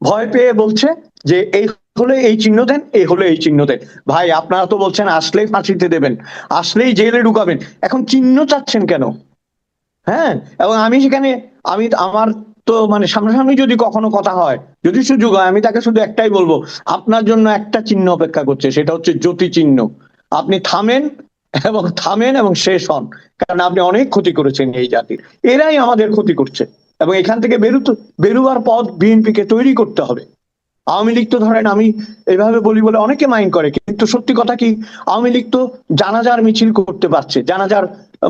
ভয় পেয়ে বলছে যে এই হলে এই চিহ্ন দেন, এই হলে এই চিহ্ন দেন। ভাই আপনারা তো বলছেন আসলেই ফাঁসিতে দেবেন, আসলেই জেলে ঢুকাবেন, এখন চিহ্ন চাচ্ছেন কেন? হ্যাঁ, এবং আমি সেখানে, আমার তো সামনাসামনি যদি কখনো কথা হয়, যদি সুযোগ হয়, আমি তাকে শুধু একটাই বলবো, আপনার জন্য একটা চিহ্ন অপেক্ষা করছে, সেটা হচ্ছে জ্যোতি চিহ্ন। আপনি থামেন এবং শেষ হন, কারণ আপনি অনেক ক্ষতি করেছেন এই জাতির। এরাই আমাদের ক্ষতি করছে, এবং এখান থেকে বেরুবার পথ বিএনপিকে তৈরি করতে হবে। আওয়ামী লীগ তো ধরেন, আমি এভাবে বলি বলে অনেকে মাইন্ড করে, কিন্তু সত্যি কথা কি, আওয়ামী লীগ তো জানাজার মিছিল করতে পারছে, জানাজার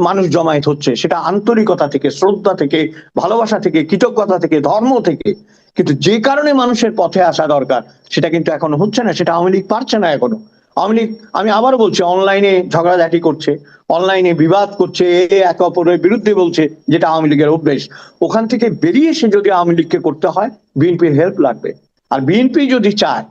মানুষ জমায়েত হচ্ছে, সেটা আন্তরিকতা থেকে, শ্রদ্ধা থেকে, ভালোবাসা থেকে, কৃতজ্ঞতা থেকে, ধর্ম থেকে। কিন্তু যে কারণে মানুষের পথে আসা দরকার, সেটা কিন্তু এখনো হচ্ছে না, সেটা আওয়ামী লীগ পারছে না এখনো। আওয়ামী লীগ, আমি আবারও বলছি, অনলাইনে ঝগড়াঝাটি করছে, অনলাইনে বিবাদ করছে, একে অপরের বিরুদ্ধে বলছে, যেটা আওয়ামী লীগের অভ্যেস। ওখান থেকে বেরিয়ে এসে যদি আওয়ামী লীগকে করতে হয়, বিএনপির হেল্প লাগবে। আর বিএনপি যদি চায়,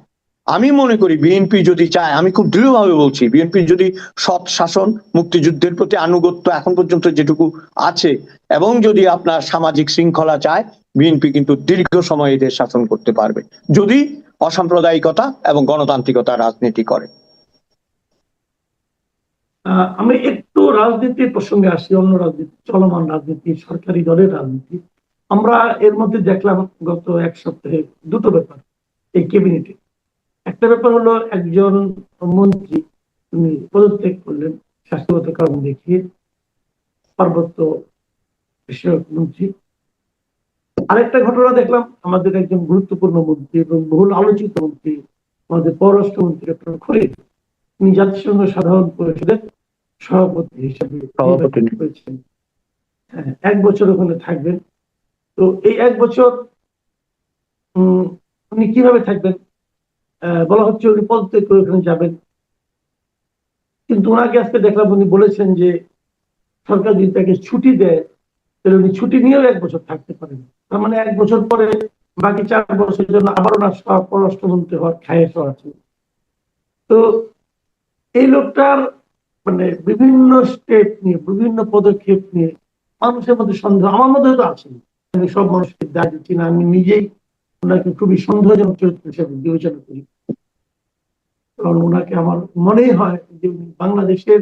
আমি মনে করি বিএনপি যদি চায়, আমি খুব দৃঢ়ভাবে বলছি, বিএনপি যদি সৎ শাসন, মুক্তিযুদ্ধের প্রতি আনুগত্য এখন পর্যন্ত যেটুকু আছে, এবং যদি আপনার সামাজিক শৃঙ্খলা চায়, বিএনপি কিন্তু দীর্ঘ সময় এদের শাসন করতে পারবে, যদি অসাম্প্রদায়িকতা এবং গণতান্ত্রিকতা রাজনীতি করে। আমি একটু রাজনীতির প্রসঙ্গে আসি, অন্য রাজনীতি, চলমান রাজনীতি, সরকারি দলের রাজনীতি। আমরা এর মধ্যে দেখলাম গত এক সপ্তাহে দুটো ব্যাপার এই ক্যাবিনেটে। একটা ব্যাপার হলো একজন মন্ত্রী তিনি পদত্যাগ করলেন স্বাস্থ্যগত কারণ দেখিয়ে, পার্বত্য বিষয়ক মন্ত্রী। আরেকটা ঘটনা দেখলাম, আমাদের একজন গুরুত্বপূর্ণ মন্ত্রী এবং বহুল আলোচিত মন্ত্রী, আমাদের পররাষ্ট্রমন্ত্রী ডক্টর খলিল, তিনি জাতিসংঘ সাধারণ পরিষদের সভাপতি হিসেবে নির্বাচিত হয়েছেন। হ্যাঁ, 1 বছর ওখানে থাকবেন। তো এই 1 বছর উনি কিভাবে থাকবেন? বলা হচ্ছে উনি পদত্যাগ করে ওখানে যাবেন, কিন্তু ওনাকে আজকে দেখলাম উনি বলেছেন যে সরকার যদি তাকে ছুটি দেয় তাহলে উনি ছুটি নিয়েও 1 বছর থাকতে পারেন। তার মানে 1 বছর পরে বাকি 4 বছরের জন্য আবার ওনার পররাষ্ট্রমন্ত্রী হওয়ার খায়েশ আছে। তো এই লোকটার মানে বিভিন্ন স্টেপ নিয়ে, বিভিন্ন পদক্ষেপ নিয়ে মানুষের মধ্যে সন্দেহ, আমার মধ্যে তো আছে। আমি সব মানুষকে দায় দিচ্ছি না, আমি নিজেই ওনাকে খুবই সন্দেহজনক চরিত্র হিসেবে বিবেচনা করি। কারণ ওনাকে আমার মনেই হয় যে উনি বাংলাদেশের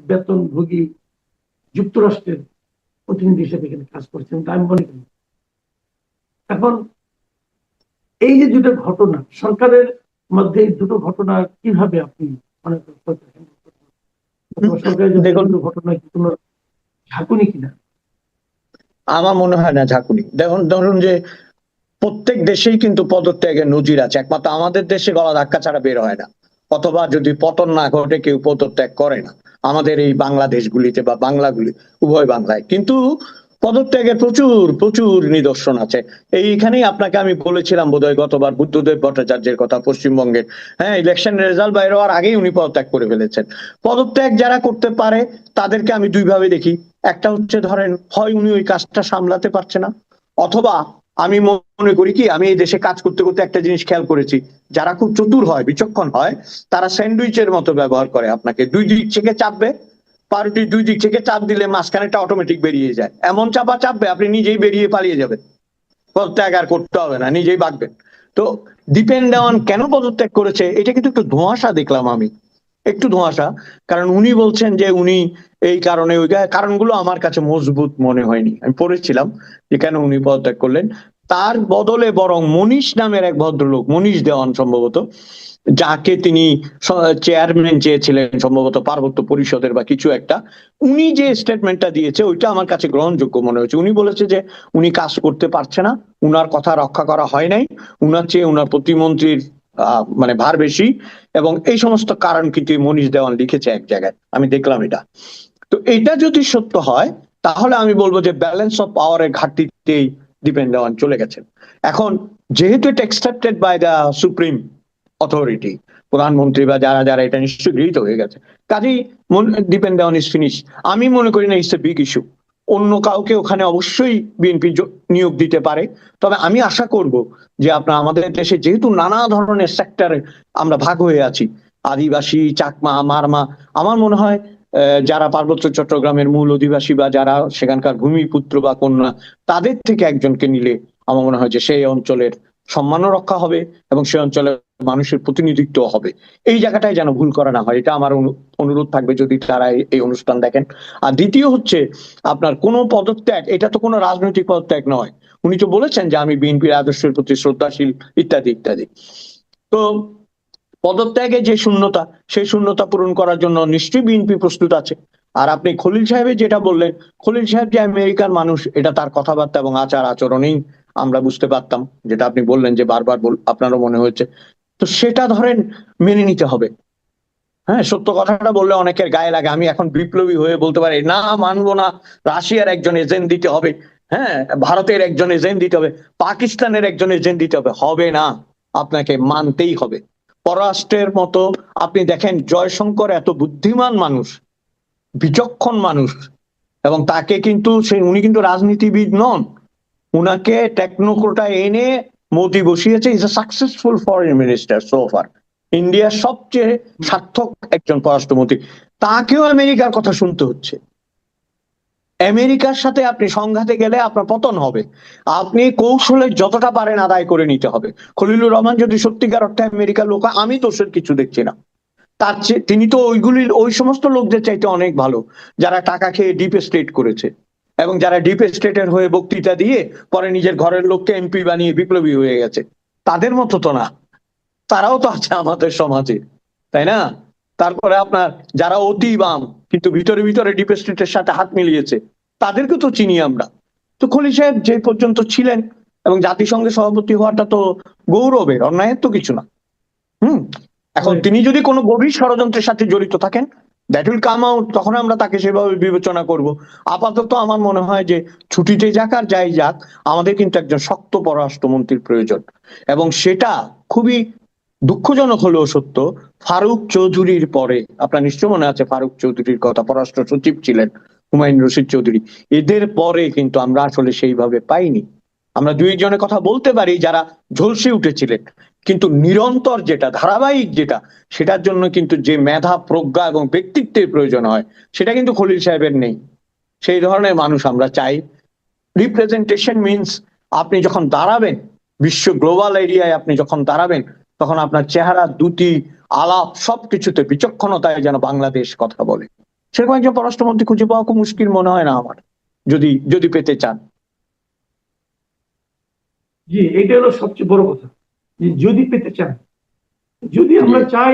বেতনভোগী যুক্তরাষ্ট্রের প্রতিনিধি হিসেবে এখানে কাজ করছেন, তাই আমি মনে করি। এখন এই যে দুটো ঘটনা সরকারের মধ্যে, এই দুটো ঘটনা কিভাবে আপনি মনে করেন সরকারের দেখুন, ঘটনা কি কোনো ঝাঁকুনি কিনা? আমার মনে হয় না ঝাঁকুনি। দেখুন, ধরুন যে প্রত্যেক দেশেই কিন্তু পদত্যাগের নজির আছে, একমাত্র আমাদের দেশে গলা ধাক্কা ছাড়া বের হয় না, অথবা যদি পতন না ঘটে কেউ পদত্যাগ করে না আমাদের এই বাংলাদেশগুলিতে বা বাংলাগুলি, উভয় বাংলায়। কিন্তু পদত্যাগের প্রচুর প্রচুর নিদর্শন আছে। এইখানেই আপনাকে আমি বলেছিলাম বোধহয় গতবার বুদ্ধদেব ভট্টাচার্যের কথা, পশ্চিমবঙ্গের। হ্যাঁ, ইলেকশন রেজাল্ট বাইরে হওয়ার আগেই উনি পদত্যাগ করে ফেলেছেন। পদত্যাগ যারা করতে পারে তাদেরকে আমি দুইভাবে দেখি। একটা হচ্ছে ধরেন হয় উনি ওই কাজটা সামলাতে পারছে না, অথবা আমি মনে করি কি, আমি এই দেশে কাজ করতে করতে একটা জিনিস খেয়াল করেছি, যারা খুব চতুর হয়, বিচক্ষণ হয়, তারা স্যান্ডউইচের মতো ব্যবহার করে। আপনাকে দুই দিক থেকে চাপবে, পাউরুটি দুই দিক থেকে চাপ দিলে মাঝখানেটা অটোমেটিক বেরিয়ে যায়। এমন চাপা চাপবে আপনি নিজেই বেরিয়ে পালিয়ে যাবেন, পদত্যাগ আর করতে হবে না, নিজেই বাঁচবেন। তো ডিপেন্ড অন কেন পদত্যাগ করেছে, এটা কিন্তু একটু ধোঁয়াশা দেখলাম আমি, একটু ধোঁয়াশা। কারণ উনি বলছেন যে উনি এই কারণে, ওই কারণগুলো আমার কাছে মজবুত মনে হয়নি। আমি পড়েছিলাম যে কেন উনি পদত্যাগ করলেন। তার বদলে বরং মনীষ নামের এক ভদ্রলোক, মনীষ দেওয়ান সম্ভবত, যাকে তিনি চেয়ারম্যান চেয়েছিলেন সম্ভবত পার্বত্য পরিষদের বা কিছু একটা, উনি যে স্টেটমেন্টটা দিয়েছে ওইটা আমার কাছে গ্রহণযোগ্য মনে হয়েছে। উনি বলেছে যে উনি কাজ করতে পারছে না, উনার কথা রক্ষা করা হয় নাই, উনার চেয়ে উনার প্রতিমন্ত্রীর মানে ভার বেশি, এবং এই সমস্ত কারণ কিন্তু মনীষ দেওয়ান লিখেছে এক জায়গায়, আমি দেখলাম এটা। তো এটা যদি সত্য হয় তাহলে আমি বলবো যে ব্যালেন্স অফ পাওয়ারের ঘাটতিতেই ডিপেন্ড দেওয়ান চলে গেছেন। এখন যেহেতু এটা accepted by the supreme authority, প্রধানমন্ত্রী বা যারা যারা, এটা নিশ্চয়ই গৃহীত হয়ে গেছে, কাজেই ডিপেন্ড অন ইস ফিনিশ। আমি মনে করি না ইটস এ বিগ ইস্যু। অন্য কাউকে ওখানে অবশ্যই বিএনপি নিয়োগ দিতে পারে, তবে আমি আশা করব যে আপনার আমাদের দেশে যেহেতু নানা ধরনের সেক্টরে আমরা ভাগ হয়ে আছি, আদিবাসী, চাকমা, মারমা, আমার মনে হয় যারা পার্বত্য চট্টগ্রামের মূল অধিবাসী বা যারা সেখানকার ভূমিপুত্র বা কন্যা, তাদের থেকে একজনকে নিলে আমার মনে হয় যে সেই অঞ্চলের সম্মানও রক্ষা হবে এবং সেই অঞ্চলের মানুষের প্রতিনিধিত্ব হবে। এই জায়গাটায় যেন ভুল করা না হয়, এটা আমার অনুরোধ থাকবে যদি তারা এই অনুষ্ঠান দেখেন। আর দ্বিতীয় হচ্ছে আপনার কোনো পদত্যাগ, এটা তো কোনো রাজনৈতিক পদত্যাগ নয়। উনি তো বলেছেন যে আমি বিএনপির আদর্শের প্রতি শ্রদ্ধাশীল ইত্যাদি ইত্যাদি। তো পদত্যাগে যে শূন্যতা, সেই শূন্যতা পূরণ করার জন্য নিশ্চয়ই বিএনপি প্রস্তুত আছে। আর আপনি খলিল সাহেবের যেটা বললেন, খলিল সাহেব যে আমেরিকার মানুষ, এটা তার কথাবার্তা এবং আচার আচরণেই আমরা বুঝতে পারতাম, যেটা আপনি বললেন যে বারবার আপনারও মনে হয়েছে। তো সেটা ধরেন মেনে নিতে হবে। হ্যাঁ, সত্য কথাটা বললে অনেকের গায়ে লাগে, আমি এখন বিপ্লবী হয়ে বলতে পারি না মানবো না, রাশিয়ার একজন এজেন্ট দিতে হবে, হ্যাঁ ভারতের একজন এজেন্ট দিতে হবে, পাকিস্তানের একজন এজেন্ট দিতে হবে, হবে না, আপনাকে মানতেই হবে। পররাষ্ট্রের মতো আপনি দেখেন জয়শঙ্কর এত বুদ্ধিমান মানুষ, বিচক্ষণ মানুষ, এবং তাকে কিন্তু উনি কিন্তু রাজনীতিবিদ নন, উনাকে টেকনোক্রেটায় এনে মোদি বসিয়েছে। Is a successful foreign minister so far, ইন্ডিয়ার সবচেয়ে সার্থক একজন পররাষ্ট্রমন্ত্রী। তাকেও আমেরিকার কথা শুনতে হচ্ছে। আমেরিকার সাথে আপনি সংঘাতে গেলে আপনার পতন হবে। আপনি কৌশলে যতটা পারেন আদায় করে নিতে হবে। খলিলুর রহমান যদি সত্যিকার অর্থে আমেরিকার লোক, আমি দোষের কিছু দেখছি না, তিনি তো ওই সমস্ত লোকদের চাইতে অনেক ভালো যারা টাকা খেয়ে ডিপ স্টেট করেছে এবং যারা ডিপ স্টেটের হয়ে বক্তৃতা দিয়ে পরে নিজের ঘরের লোককে এমপি বানিয়ে বিপ্লবী হয়ে গেছে। তাদের মতো তো না, তারাও তো আছে আমাদের সমাজে, তাই না? তারপরে আপনার যারা অতি বাম কিন্তু ভিতরে ভিতরে ডিপ স্টেটের সাথে হাত মিলিয়েছে, তাদেরকে তো চিনি আমরা। তো খলিল সাহেব যে পর্যন্ত ছিলেন এবং জাতিসংঘের সভাপতি হওয়াটা তো গৌরবের, অন্যায়ের তো কিছু না। এখন তিনি যদি কোনো গভীর ষড়যন্ত্রের সাথে জড়িত থাকেন, দ্যাট উইল কাম আউট, তখন আমরা তাকে সেভাবে বিবেচনা করব। আপাতত আমার মনে হয় যে ছুটিতে যাক আর যাই যাক, আমাদের কিন্তু একজন শক্ত পররাষ্ট্রমন্ত্রীর প্রয়োজন, এবং সেটা খুবই দুঃখজনক হলেও সত্য, ফারুক চৌধুরীর পরে, আপনার নিশ্চয় মনে আছে ফারুক চৌধুরীর কথা, পররাষ্ট্র সচিব ছিলেন হুমায়ুন রশিদ চৌধুরী, এদের পরে কিন্তু আমরা আসলে সেইভাবে পাইনি। আমরা দুই একজনের কথা বলতে পারি যারা ঝলসে উঠেছিলেন, কিন্তু নিরন্তর যেটা ধারাবাহিক যেটা, সেটার জন্য কিন্তু যে মেধা, প্রজ্ঞা এবং ব্যক্তিত্বের প্রয়োজন হয়, সেটা কিন্তু খলিল সাহেবের নেই। সেই ধরনের মানুষ আমরা চাই। রিপ্রেজেন্টেশন মিনস আপনি যখন দাঁড়াবেন বিশ্ব গ্লোবাল এরিয়ায়, আপনি যখন দাঁড়াবেন তখন আপনার চেহারা, দুটি, আলাপ সবকিছুতে বিচক্ষণতায় যেন বাংলাদেশ কথা বলে। সেরকম একজন পররাষ্ট্রমন্ত্রী খুঁজে পাওয়া খুব মুশকিল মনে হয় না আমার, যদি পেতে চান। জি, এটা হলো সবচেয়ে বড় কথা, যে যদি পেতে চান। যদি আমরা চাই